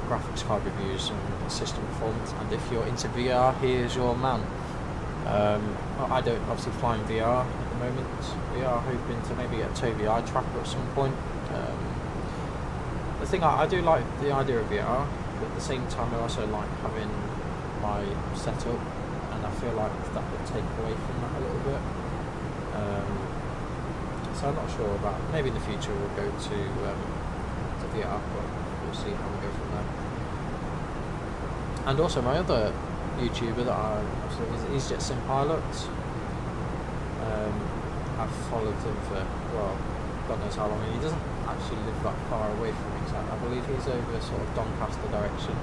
graphics card reviews and system performance, and if you're into VR, he is your man. Well, I don't obviously fly in VR at the moment. We are hoping to maybe get a Tobii eye tracker at some point. The thing I do like the idea of VR, but at the same time I also like having my setup, and I feel like that would take away from that a little bit. So I'm not sure about, maybe in the future we'll go to VR, but we'll see how we go from there. And also my other YouTuber that I is EasyJet Sim Pilot. I've followed him for, well, God knows how long. He doesn't actually live that far away from me. So I believe he's over sort of Doncaster direction,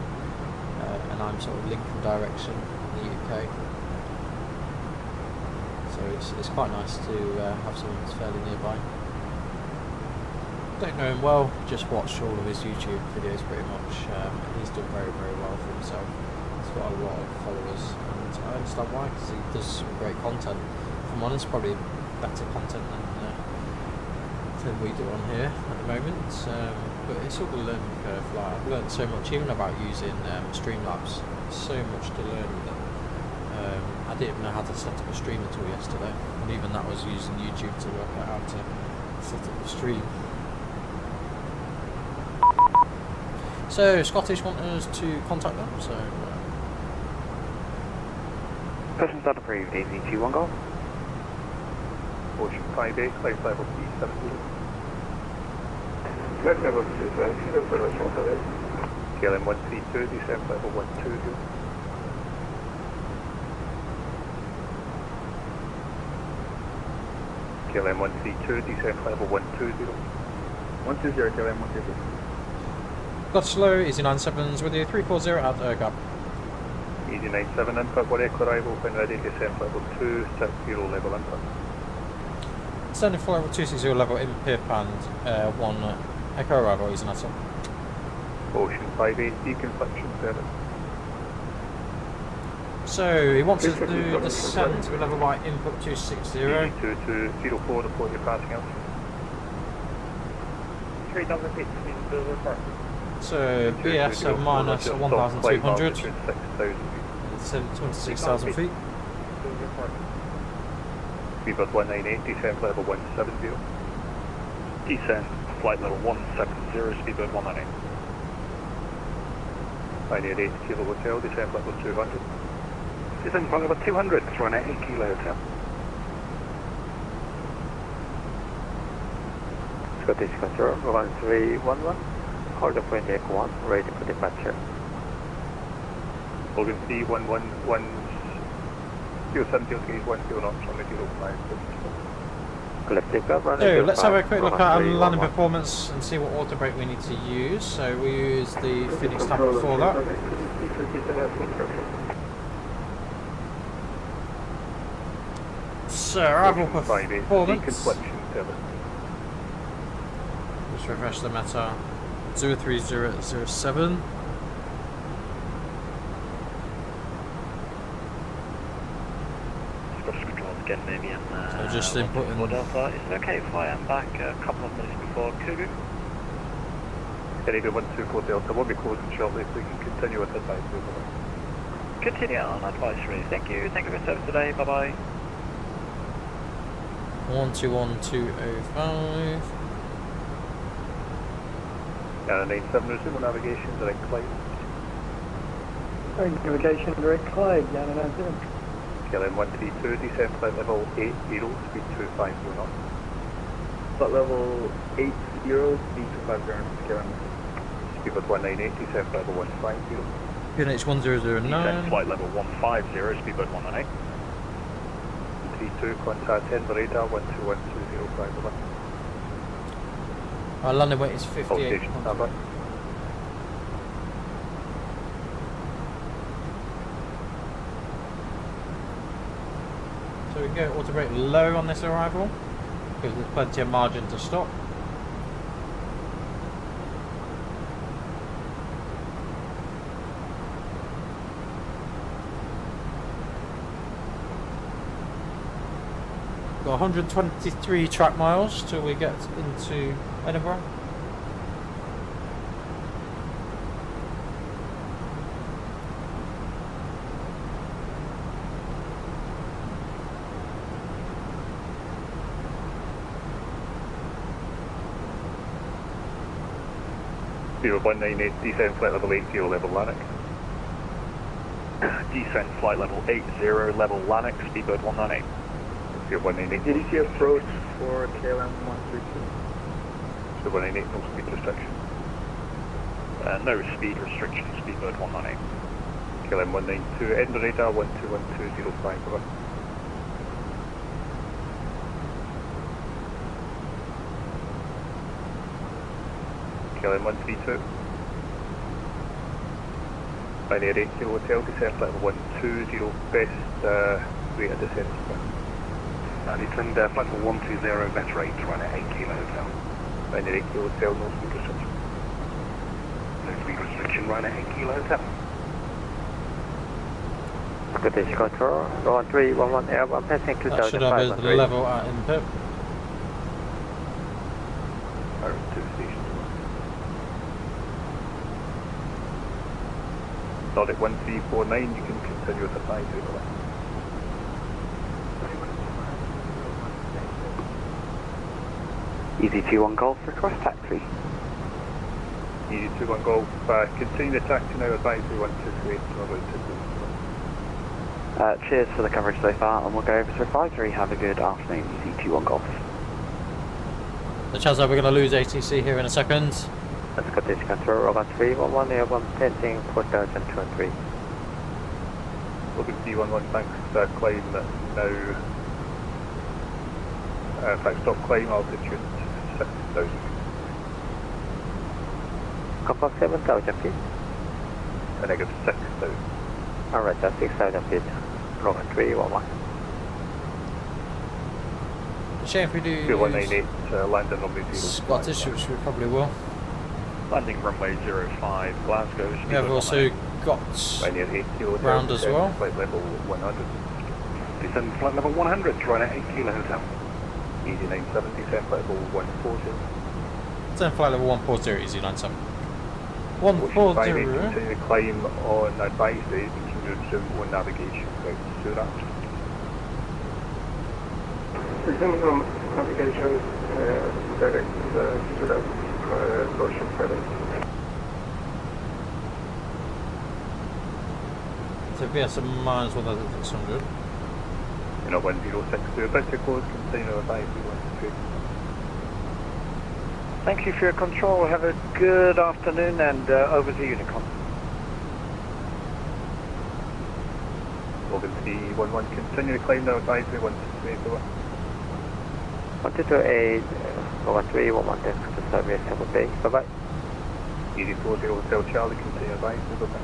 and I'm sort of Lincoln direction in the UK. So it's quite nice to have someone that's fairly nearby. Don't know him well, just watch all of his YouTube videos pretty much. He's done very, very well for himself. He's got a lot of followers, and I understand why, because he does some great content. If I'm honest, probably better content than we do on here at the moment. But it's all a learning curve. Like, I've learned so much, even about using Streamlabs. So much to learn with it. I didn't even know how to set up a stream until yesterday, and even that was using YouTube to work out how to set up the stream. So Scottish want us to contact them, so Questions not approved, AZ21 Golf. Ocean 5A, flight level 370. Flight level 370, KLM 132, descent level 120. KLM 132, descent level 120. 120, KLM 120. got slow, easy 97s with you, 340 at Gap. Easy 97 input, 1 Echo arrival, when ready, descent level 2, 60 level input. Standing full level 260 level in pip and 1 Echo arrival, easy 97. Ocean 5A, deconfliction service. So he wants us to do descent to level by input 260. 2204, report your passing out. 3,000 feet between the report. So BS of minus 1,200. 26,000 feet. Speedbird 198, descent level 170. Descent, flight level 170, speedbird 198. Pioneer 8 Kilo Hotel, descent level 200. Descent flight level 200, run at 8 Kilo Hotel. Scottish Control, 1311. Hold the point deck 1, ready for departure. Logan 3111, Fuel 70 gauge 1 fuel knots on the 05. So let's have a quick look at our landing performance and see what auto brake we need to use. So we use the Fenix tab before that. So arrival performance. Just refresh the meta. 03007. Again, maybe in so just input in Delta. Is it okay if I am back a couple of minutes before Kugu? Anything 124 Delta, we'll be closing shortly so we can continue with advisory. Continue on advisory. Thank you for your service today. Bye bye. 121205. And 97 resume navigation, direct climb. Navigation, direct climb, down and out. KLM 132, descent flight level 80, speed 250 knots. Flight level 80, speed 250 knots. Speedbird 198, descent flight level 150. QNH 1009. Descent flight level 150, speedbird 198. 32, contact 10 radar 121205. Our landing weight is 58. Station standby. So we can go auto brake low on this arrival because there's plenty of margin to stop. Got 123 track miles till we get into Edinburgh. Speedbird 198, descent flight level 80, level Lanark. Descent flight level 80, level Lanark, speedbird 198. Speedbird 198. Did you see approach for KLM 132? Speedbird 198, no speed restriction. No speed restriction, speedbird 198. KLM 192, Edinburgh radar 121205, over. KLM 132. Binary 8 Kilo Hotel, descent flight level 120, best rate of descent. Descend flight level 120, best rate, run at 8 Kilo Hotel. Binary 8 Kilo Hotel, no speed restriction. No speed restriction, run at 8 Kilo Hotel. Scottish Control, 1311 Airbus, passing to That should have his level at input. Two stations. Nordic 1349, you can continue with the 5 over. Easy 21 Golf, request taxi. Easy 21 Golf, continue the taxi now, advisory 128, Cheers for the coverage so far, and we'll go over to advisory. Have a good afternoon, Easy 21 Golf. The chance that we're going to lose ATC here in a second. Scottish Control, Robot 311, Airbus, passing 4023. Logan 311, thanks, climb now, in fact stop climb, altitude 6,000. Confirm 7,000 feet. A negative 6,000. Alright, that's 6,000 feet. Robot 311. Shame if we do 2198, landing runway 0. Scottish, which we probably will. Landing runway 05, Glasgow. We have also got ground as well. Flight level 100. Descend flight level 100, run at 8 Kilo Hotel. Easy 97, descend flight level 140. Descend flight level 140, easy 97. 140. Continue to climb on advisory, you can resume on navigation without Surat. Resuming on navigation, direct Surat, Ocean Ferry. So VSM minus 1600. You know, 1062, about to close, continue advisory 123. Thank you for your control. Have a good afternoon, and over to Unicon. Logan 311, continue to climb now, advisory 128 over. 1228, Logan 311, thanks for the service, have a day, bye bye. Easy 40 Hotel Charlie, continue advisory, bye bye.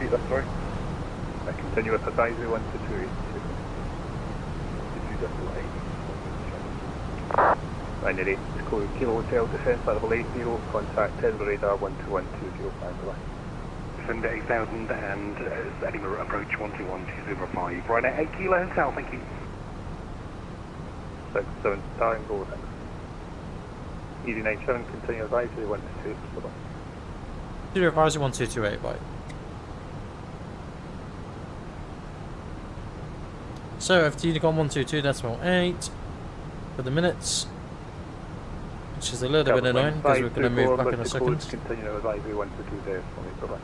Repeat that, sorry. Continue with advisory 128. Binary, Kilo Hotel, descent level 80, contact Edinburgh radar 121205, bye. Descend 8000 and Edinburgh approach 121205. Right at 8 Kilo Hotel, thank you. 67 time, go thanks. Easy 97, continue advisory 128, bye bye. Continue advisory 1228, bye. So, FT Unicorn 122.8 for the minutes, which is a little bit annoying because we're going to move back in a second. Continue advisory 122 there for me, bye bye.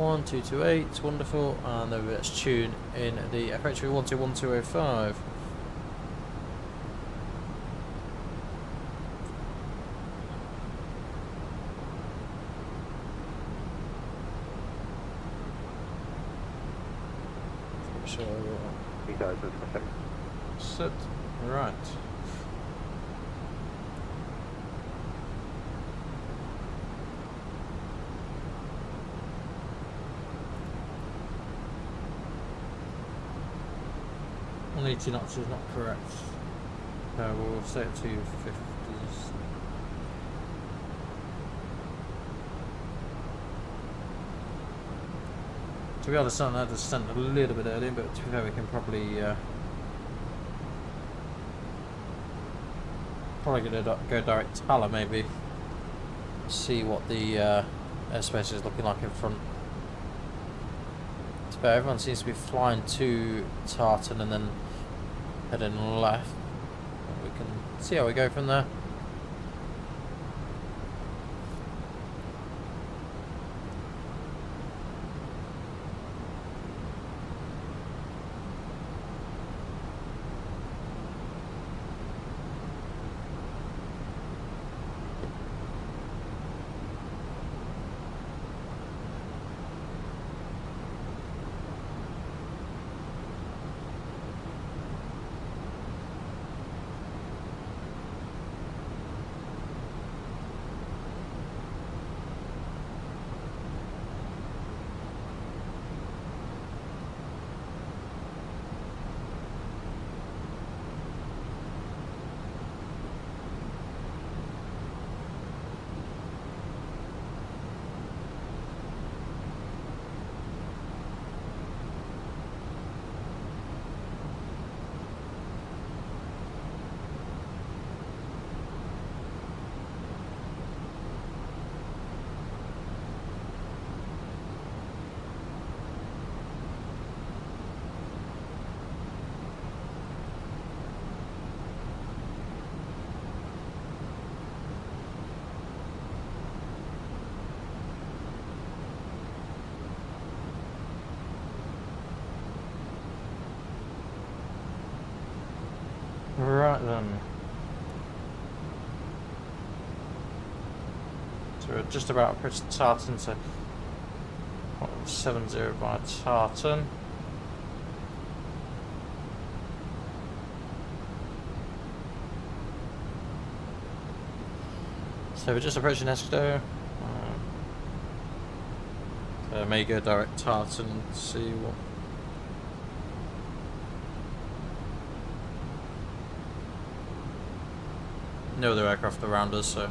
1228, wonderful, and then let's tune in the FH 121205. Set. Right. Only 80 knots is not correct. We'll set it to 50s. To be honest, I had to stand a little bit early, but to be fair, we can probably gonna go direct to Haller maybe. See what the airspace is looking like in front. To be fair, everyone seems to be flying to Tartan and then heading left. We can see how we go from there. Right then. So we're just about approaching Tartan, so 70 by Tartan. So we're just approaching Escodo. May go direct Tartan, see what. No other aircraft around us, so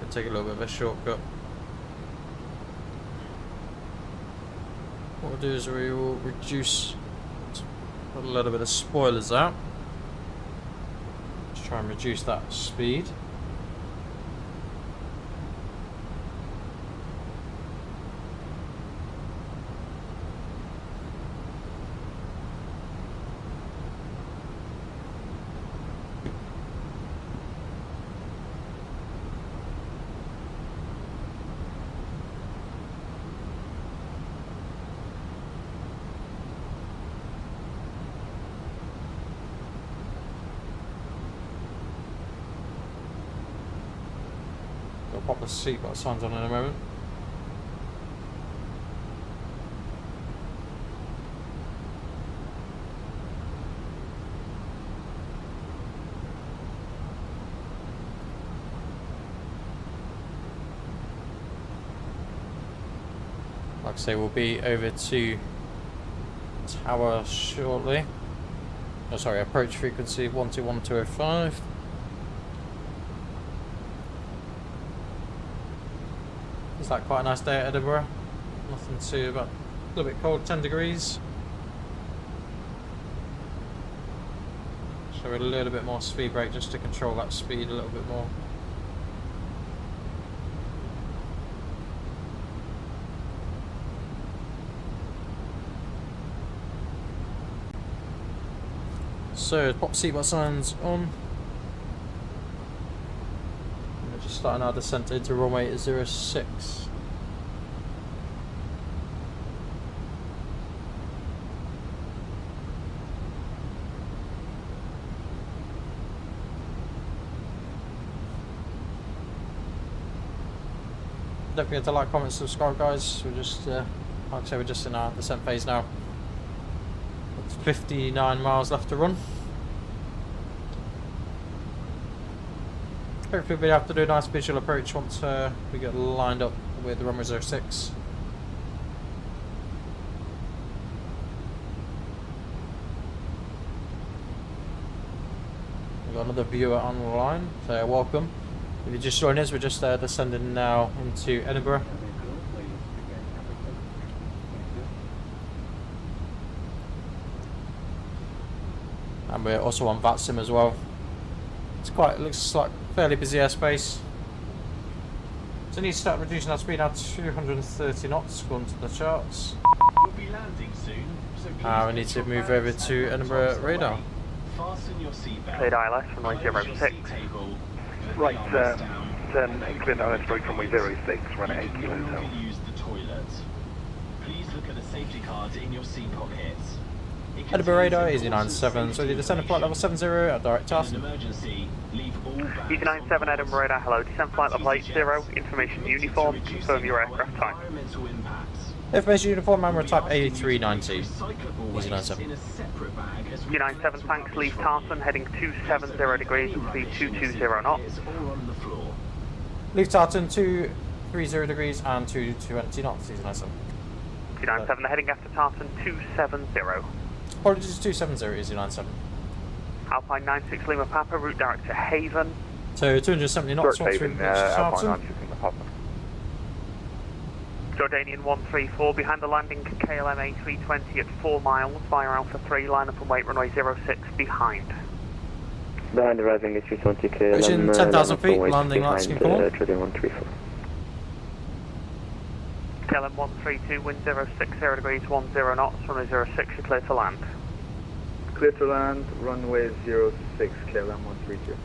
we'll take a little bit of a shortcut. What we'll do is we will reduce a little bit of spoilers out. Just try and reduce that speed. Pop the seatbelt signs on in a moment. Like I say, we'll be over to tower shortly. Oh, sorry, approach frequency 121205. It's like quite a nice day at Edinburgh. Nothing too, about a little bit cold, 10 degrees. So a little bit more speed brake just to control that speed a little bit more. So pop seatbelt signs on. We're just starting our descent into runway 06. Don't forget to like, comment, subscribe, guys. We're just, like I say, we're just in our descent phase now. It's 59 miles left to run. Hopefully we'll have to do a nice visual approach once we get lined up with the runway 06. We've got another viewer online, so welcome. If you just joined us, we're just descending now into Edinburgh. And we're also on VATSIM as well. It looks like fairly busy airspace. So we need to start reducing our speed now to 230 knots, according to the charts. We'll be landing soon, so We need to move over to Edinburgh radar. fasten your seatbelt. Cleared ILS from runway 06. Right, cleared ILS break from runway 06, run at 8 kilos out. Use the toilet. Please look at the safety cards in your seat pockets. Edinburgh radar, EG97, so the descent flight level 70 at direct task. EG97 Edinburgh radar, hello, descent flight level 80, information uniform, confirm your aircraft type. Information uniform, camera type A319, EG97. EG97, thanks, leave Tartan, heading 270 degrees and speed 220 knots. Leave Tartan 230 degrees and 220 knots, EG97. EG97, heading after Tartan 270. Apologies, 270 is 97. Alpine 96 Lima Papa, route direct to Haven. So 270 knots once we reach Tartan. Jordanian 134, behind the landing KLM A320 at 4 miles, via Alpha 3, line up and wait runway 06 behind. Behind the rising A320 KLM. Reaching 10,000 feet, landing lights can call. Jordanian 134. KLM 132, wind 060 degrees, 10 knots, runway 06, you're clear to land. Clear to land, runway 06, KLM 132.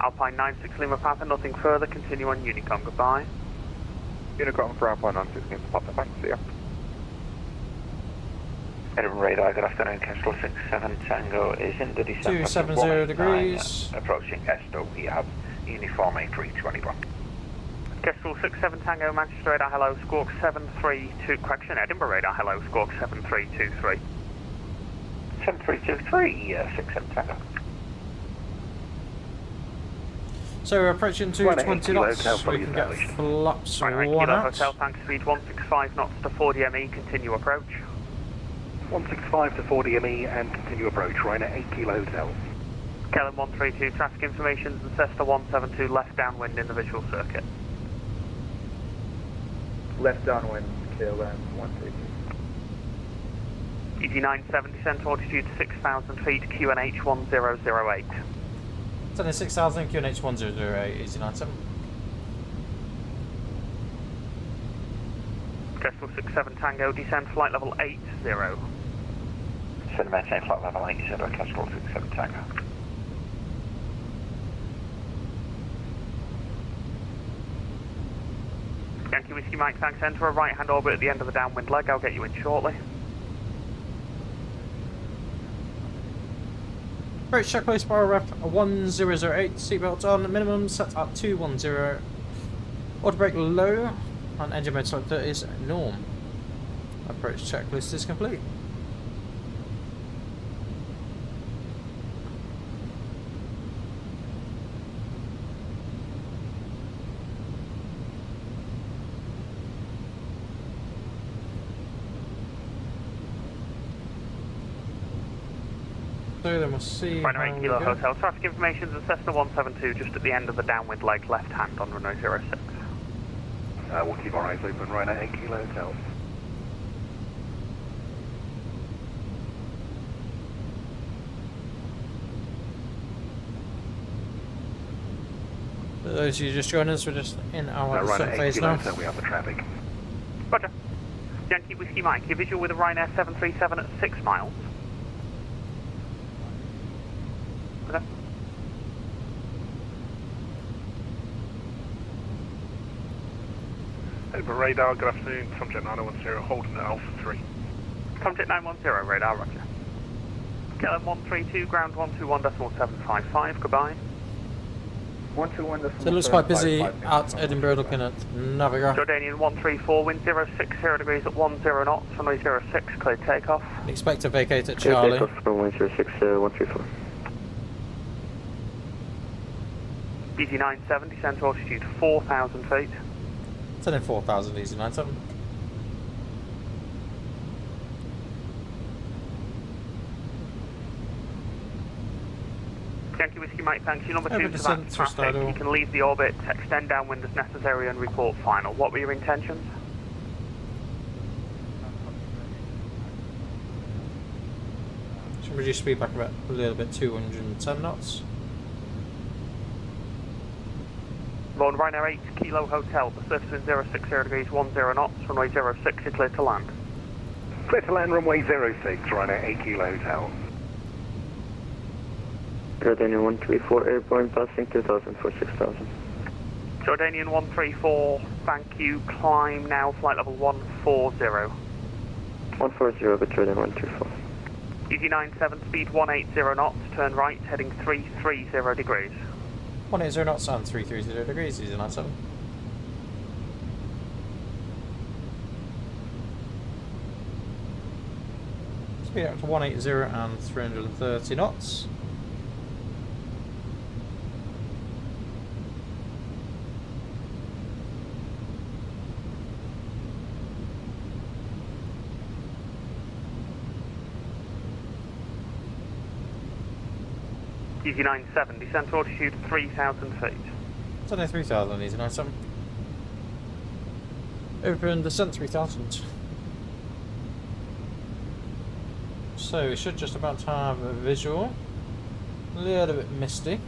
Alpine 96 Lima Papa, nothing further, continue on Unicom, goodbye. Unicom for Alpine 96 Lima Papa, thanks, see ya. Edinburgh radar, good afternoon, Kestrel 67 Tango is in the descent. 270 degrees. Approaching Esto, we have uniform A321. Kestrel 67 Tango, Manchester radar, hello, Squawk 732, correction, Edinburgh radar, hello, Squawk 7323. 7323, 67 Tango. So we're approaching 220 knots, we can get flaps Right, one Kilo out. Hotel, thanks, speed 165 knots to 40 ME, continue approach. 165 to 40 ME and continue approach, right at 8 Kilo Hotel. KLM 132, traffic information, and Cessna 172 left downwind in the visual circuit. Left downwind, KLM 132. EG97, descent altitude 6,000 feet, QNH 1008. Sending 6,000, QNH 1008, EG97. Kestrel 67 Tango, descent flight level 80. Send maintain flight level 80, Kestrel 67 Tango. Yankee Whiskey Mike, thanks, enter a right hand orbit at the end of the downwind leg, I'll get you in shortly. Approach checklist bar rep 1008, seatbelt on, minimum set at 210. Auto brake low, and engine mode selector is norm. Approach checklist is complete. So then we'll see. Ryanair how 8 we Kilo go. Hotel. Traffic information is a Cessna 172 just at the end of the downwind leg left hand on runway 06. We'll keep our eyes open, Ryanair 8 Kilo Hotel. For those of you just joining us, we're just in our descent Ryanair 8 phase Kilo now. Hotel, we have the traffic. Roger. Yankee Whiskey Mike, your visual with a Ryanair 737 at 6 miles. Okay. Edinburgh radar, good afternoon, Tomjet 910, holding at Alpha 3. Tomjet 910 radar, roger. KLM 132, ground 121.755, goodbye. 121. So it looks quite busy at Edinburgh looking at Navigator. Jordanian 134, wind 060 degrees at 10 knots, runway 06, clear takeoff. Expect to vacate at Charlie. Runway 06, 134. EG97, descent to altitude 4,000 feet. Turn in 4,000 easy 97. Yankee Whiskey Mike, thanks. Your number 2 Over to descent that to traffic. Stardust. You can leave the orbit, extend downwind as necessary and report final. What were your intentions? Should reduce speed back about a little bit, 210 knots. Lord Ryanair 8 Kilo Hotel, the surface wind 060 degrees 10 knots, runway 06, you're clear to land. Clear to land, runway 06, Ryanair 8 Kilo Hotel. Jordanian 134, airborne passing 2000 for 6000. Jordanian 134, thank you, climb now, flight level 140. 140, but Jordan 134. EG97, speed 180 knots, turn right, heading 330 degrees. 180 knots and 330 degrees, easy 97. Speed up to 180 and 330 knots. EG97, descent to altitude 3,000 feet. Turn in 3,000, easy 97. Open descent 3,000. So we should just about have a visual. A little bit misty.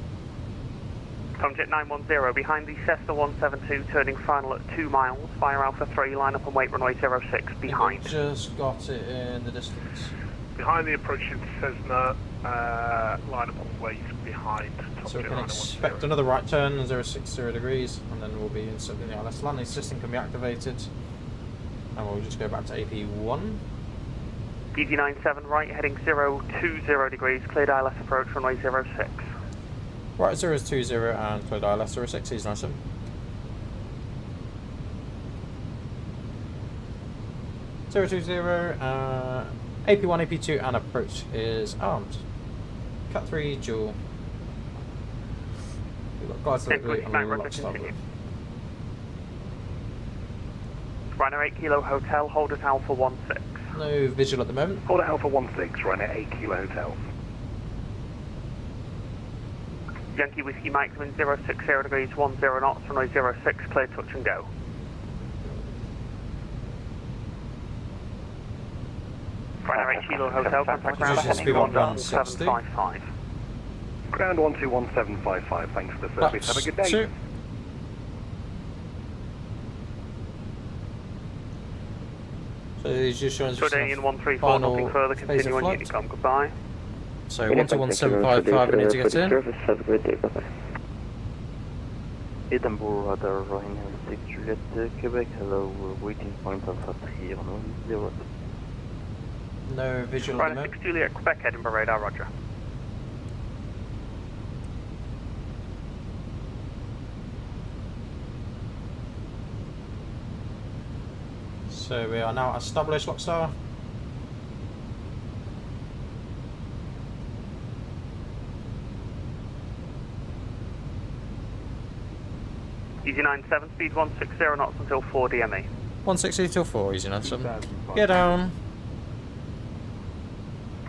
Tomjet 910, behind the Cessna 172, turning final at 2 miles, fire Alpha 3, line up and wait runway 06, behind. We just got it in the distance. Behind the approaching Cessna, line up on wait behind. So we can expect another right turn, 060 degrees, and then we'll be in something the ILS landing system can be activated. And we'll just go back to AP1. EG97 right, heading 020 degrees, cleared ILS approach, runway 06. Right, 020 and cleared ILS 06, is nice. Zero 20, AP1, AP2, and approach is armed. Cat 3 dual. We've got guys that are on the left starboard. Ryanair 8 Kilo Hotel, hold at Alpha 16. No visual at the moment. Hold at Alpha 16, Ryanair 8 Kilo Hotel. Yankee Whiskey Mike, wind 060 degrees 10 knots, runway 06, clear touch and go. Ryanair 8 Kilo Hotel, contact ground heading 11755. Ground 121755, thanks for the service. Have a good day. Two. So he's just showing us Jordanian 134, nothing further, continue on Unicom, goodbye. So 121755, we need to get in. Have a great day, bye-bye. Edinburgh radar, Ryanair 6 Juliet, Quebec, hello, we're waiting point Alpha 3 on 10. No visual at the Ryanair moment. 6 Juliet, Quebec, Edinburgh radar, roger. So we are now established, Lockstar. EG97, speed 160 knots until 4 DME. 160 till 4, easy 97. Get down.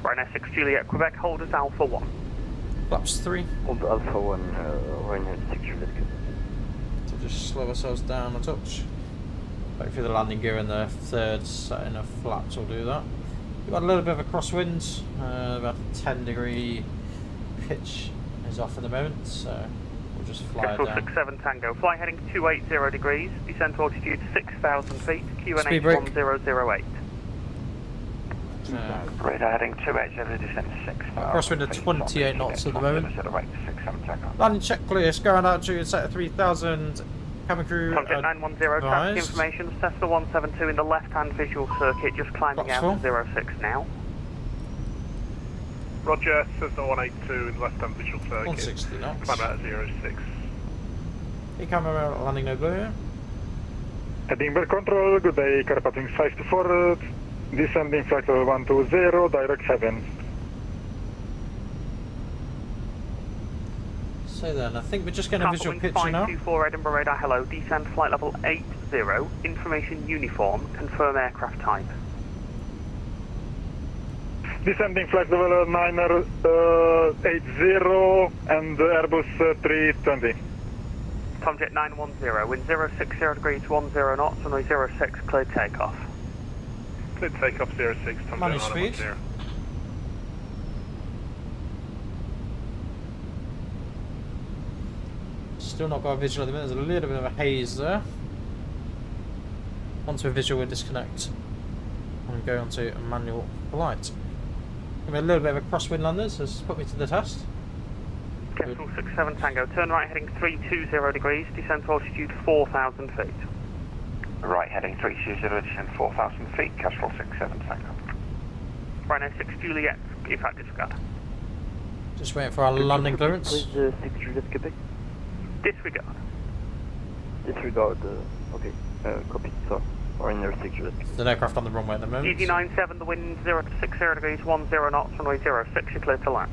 Ryanair 6 Juliet Quebec, hold us Alpha 1. Flaps 3. Hold Alpha 1, Ryanair 6 Juliet Quebec. So just slow ourselves down a touch. Hopefully the landing gear in the third setting of flaps will do that. We've got a little bit of a crosswind, about 10-degree pitch is off at the moment, so we'll just fly Crystal down. 67 Tango, fly heading 280 degrees, descent altitude 6,000 feet, Speed QNH brake. 1008. Radar heading 280, descent 6. Crosswind at 28 knots at the moment. Landing checklist, going out to set of 3000. Cabin crew. Contact 910, traffic information, Cessna 172 in the left-hand visual circuit, just climbing out of 06 now. Roger, Cessna 182 in the left-hand visual circuit. 160 knots. Climb out of 06. Hey, camera landing no blue here. Edinburgh Control, good day, carpathing 524, descending flight level 120, direct 7. So then, I think we're just getting a visual picture now. 524 Edinburgh radar, hello, descend flight level 80, information uniform, confirm aircraft type. Descending flight level 980 and Airbus 320. Tomjet 910, wind 060 degrees 10 knots, runway 06, cleared takeoff. Cleared takeoff 06, Tomjet Manage speed. 910. Still not got a visual at the minute, there's a little bit of a haze there. Onto a visual we'll disconnect and go onto a manual flight. Give me a little bit of a crosswind lander, so this put me to the test. Kestrel 67 Tango, turn right heading 320 degrees, descent altitude 4,000 feet. Right heading 320, descent 4,000 feet, Kestrel 67 Tango. Ryanair 6 Juliet, effect disregard. Just waiting for our landing clearance. Please, 6 Juliet Quebec. Disregard. Disregard, okay, copy, sorry. Ryanair 6 Juliet. There's an aircraft on the runway at the moment. EG97, the wind 0 to 60 degrees 10 knots, runway 06, you're clear to land.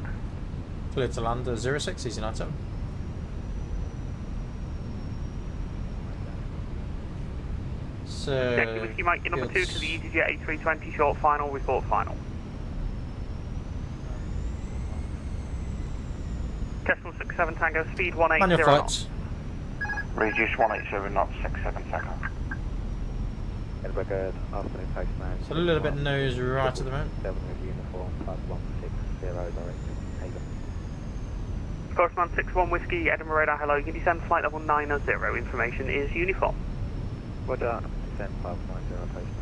Clear to land, 06, easy 97. So, Yankee Whiskey Mike, your number 2 to the EasyJet A320, short final, report final. Kestrel 67 Tango, speed 180 manual knots. flights. Reduce 180 knots, 67 Tango. Edinburgh, afternoon postman. So a little bit nose right at the moment. 7 with uniform, plus 160, directed Haven. Postman 61 Whiskey, Edinburgh radar, hello, you can descend flight level 90, information is uniform. Roger, descend 590, postman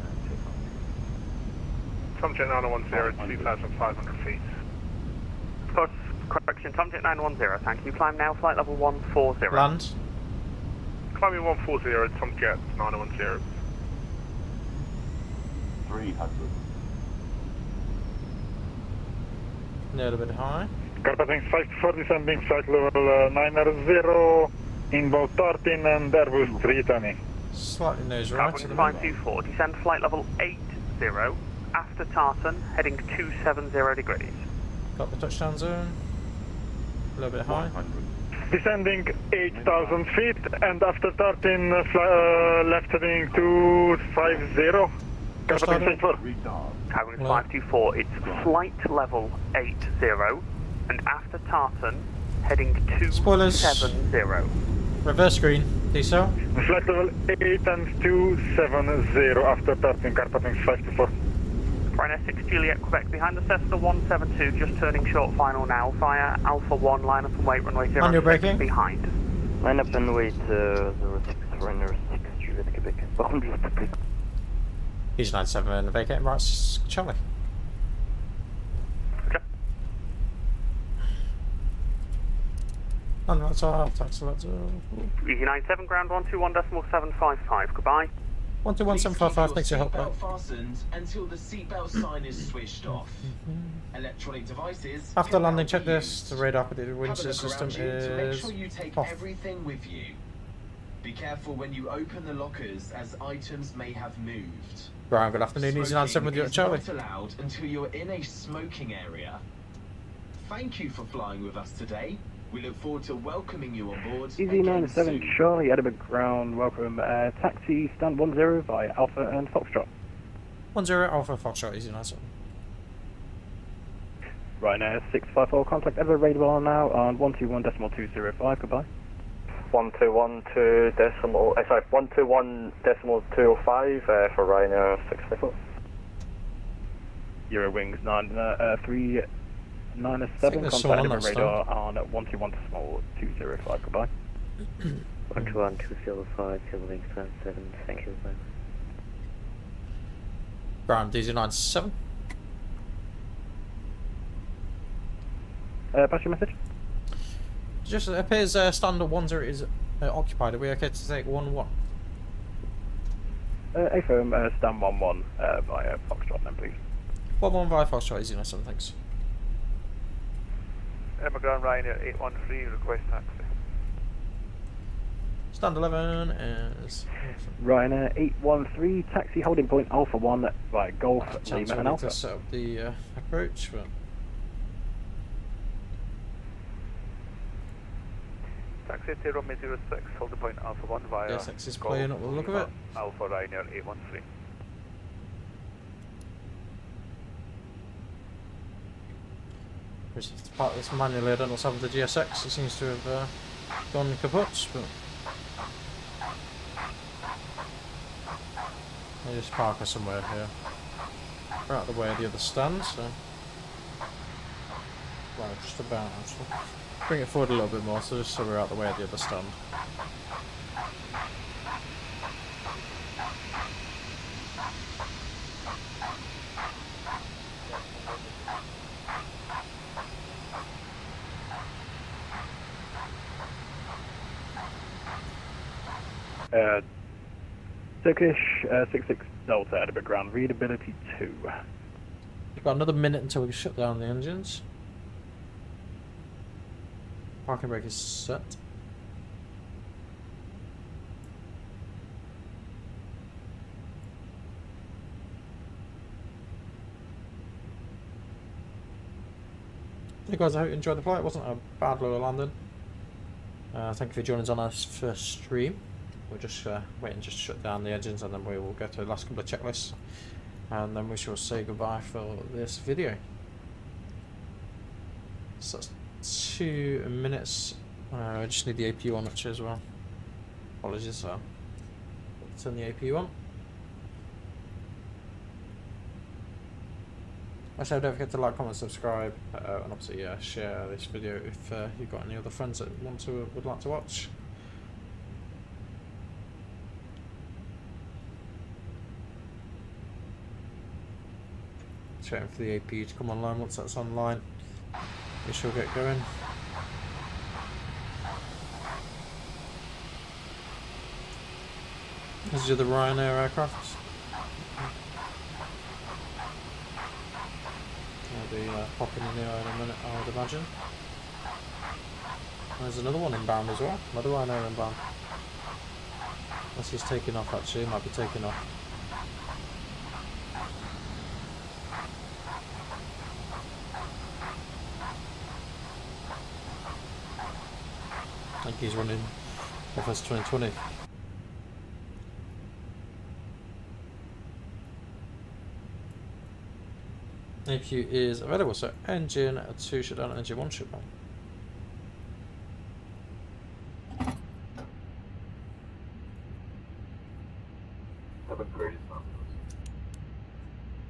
2. Tomjet 910, 2,500 feet. Post correction, Tomjet 910, thank you. Climb now, flight level 140. Land. Climbing 140, Tomjet 910. 300. A little bit high. Carpathing 524, descending flight level 980, inbound 13 and Airbus 320. Slightly nose right at the Carbon moment. 524, descend flight level 80, after Tartan, heading 270 degrees. Got the touchdown zone. A little bit high. Descending 8,000 feet and after 13 left heading 250. Carpathing 524. Carbon 524, it's flight level 80, and after Tartan, heading 270. Reverse screen, diesel. Flight level 8 and 270 after 13, Carpathing 524. Ryanair 6 Juliet Quebec, behind the Cessna 172, just turning short final now, via Alpha 1, line up and wait, runway 06, Manual braking. behind. Line up and wait, 06, Ryanair 6 Juliet Quebec. Par contre, je vous prie. He's 97 and vacating right, Charlie. And that's our taxi. Easy 97, ground 121.755, goodbye. 121755, thanks for your help. Seatbelt fastened until the seatbelt sign is switched off. Electronic devices. After can landing now be checklist, used. the radar operated wind Have a look system around you to make is sure you take off. everything with you. Be careful when you open the lockers, as items may have moved. Brian, good afternoon. Easy 97 with you at Charlie. Not allowed until you're in a smoking area. Thank you for flying with us today. We look forward to welcoming you on board. Easy again 97 soon. Charlie, Edinburgh ground, welcome. Taxi stand 10 via Alpha and Foxtrot. 10 Alpha Foxtrot, easy 97. Ryanair 654, contact Edinburgh radar now on 121.205, goodbye. 121.205 for Ryanair 654. Eurowings 397, contact Edinburgh radar on 121.205, goodbye. 121.205, Eurowings 97, thank you, bye. Ground DZ97. Pass your message. Just appears standard 10 is occupied. Are we okay to take 1-1? A-firm, stand 1-1 via Foxtrot then, please. 1-1 via Foxtrot, easy enough, thanks. Ground Ryanair 813, request taxi. Stand 11 is... Ryanair 813, taxi holding point Alpha 1 via Golf, Lima and Alpha. To set up the approach, but... Taxi to runway 06, holding point Alpha 1 via... Yes, X is playing up with the look of it. Alpha Ryanair 813. Just to part this manually, I don't know what's happened to the GSX. It seems to have gone kaput, but... I'll just park her somewhere here. We're out of the way of the other stand, so... Well, just about, actually. Bring it forward a little bit more, so just so we're out the way of the other stand. Turkish 66 Delta, Edinburgh ground, readability 2. We've got another minute until we shut down the engines. Parking brake is set. Hey guys, I hope you enjoyed the flight. It wasn't a bad lower landing. Thank you for joining us on our first stream. We're just waiting just to shut down the engines and then we will go to the last couple of checklists. And then we shall say goodbye for this video. So that's 2 minutes. I just need the APU on actually as well. Apologies, so turn the APU on. Also, don't forget to like, comment, subscribe, and obviously share this video if you've got any other friends that would like to watch. Just waiting for the APU to come online. Once that's online, we shall get going. These are the Ryanair aircraft. They'll be popping in here in a minute, I would imagine. There's another one inbound as well. Another Ryanair inbound. Unless he's taking off actually, he might be taking off. I think he's running FS 2020. APU is available, so engine 2 shut down, engine 1 shut down.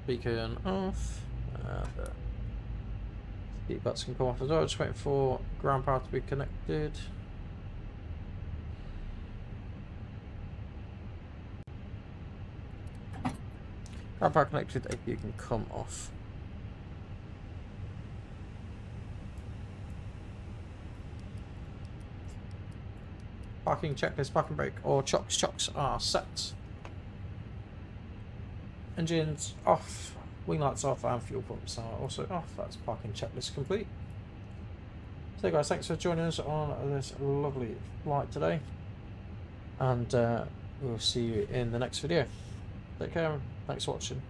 Beacon off. Heat butts can come off as well. Just waiting for ground power to be connected. Ground power connected, APU can come off. Parking checklist, parking brake, or chocks are set. Engines off, wing lights off, and fuel pumps are also off. That's parking checklist complete. So guys, thanks for joining us on this lovely flight today, and we'll see you in the next video. Take care, thanks for watching.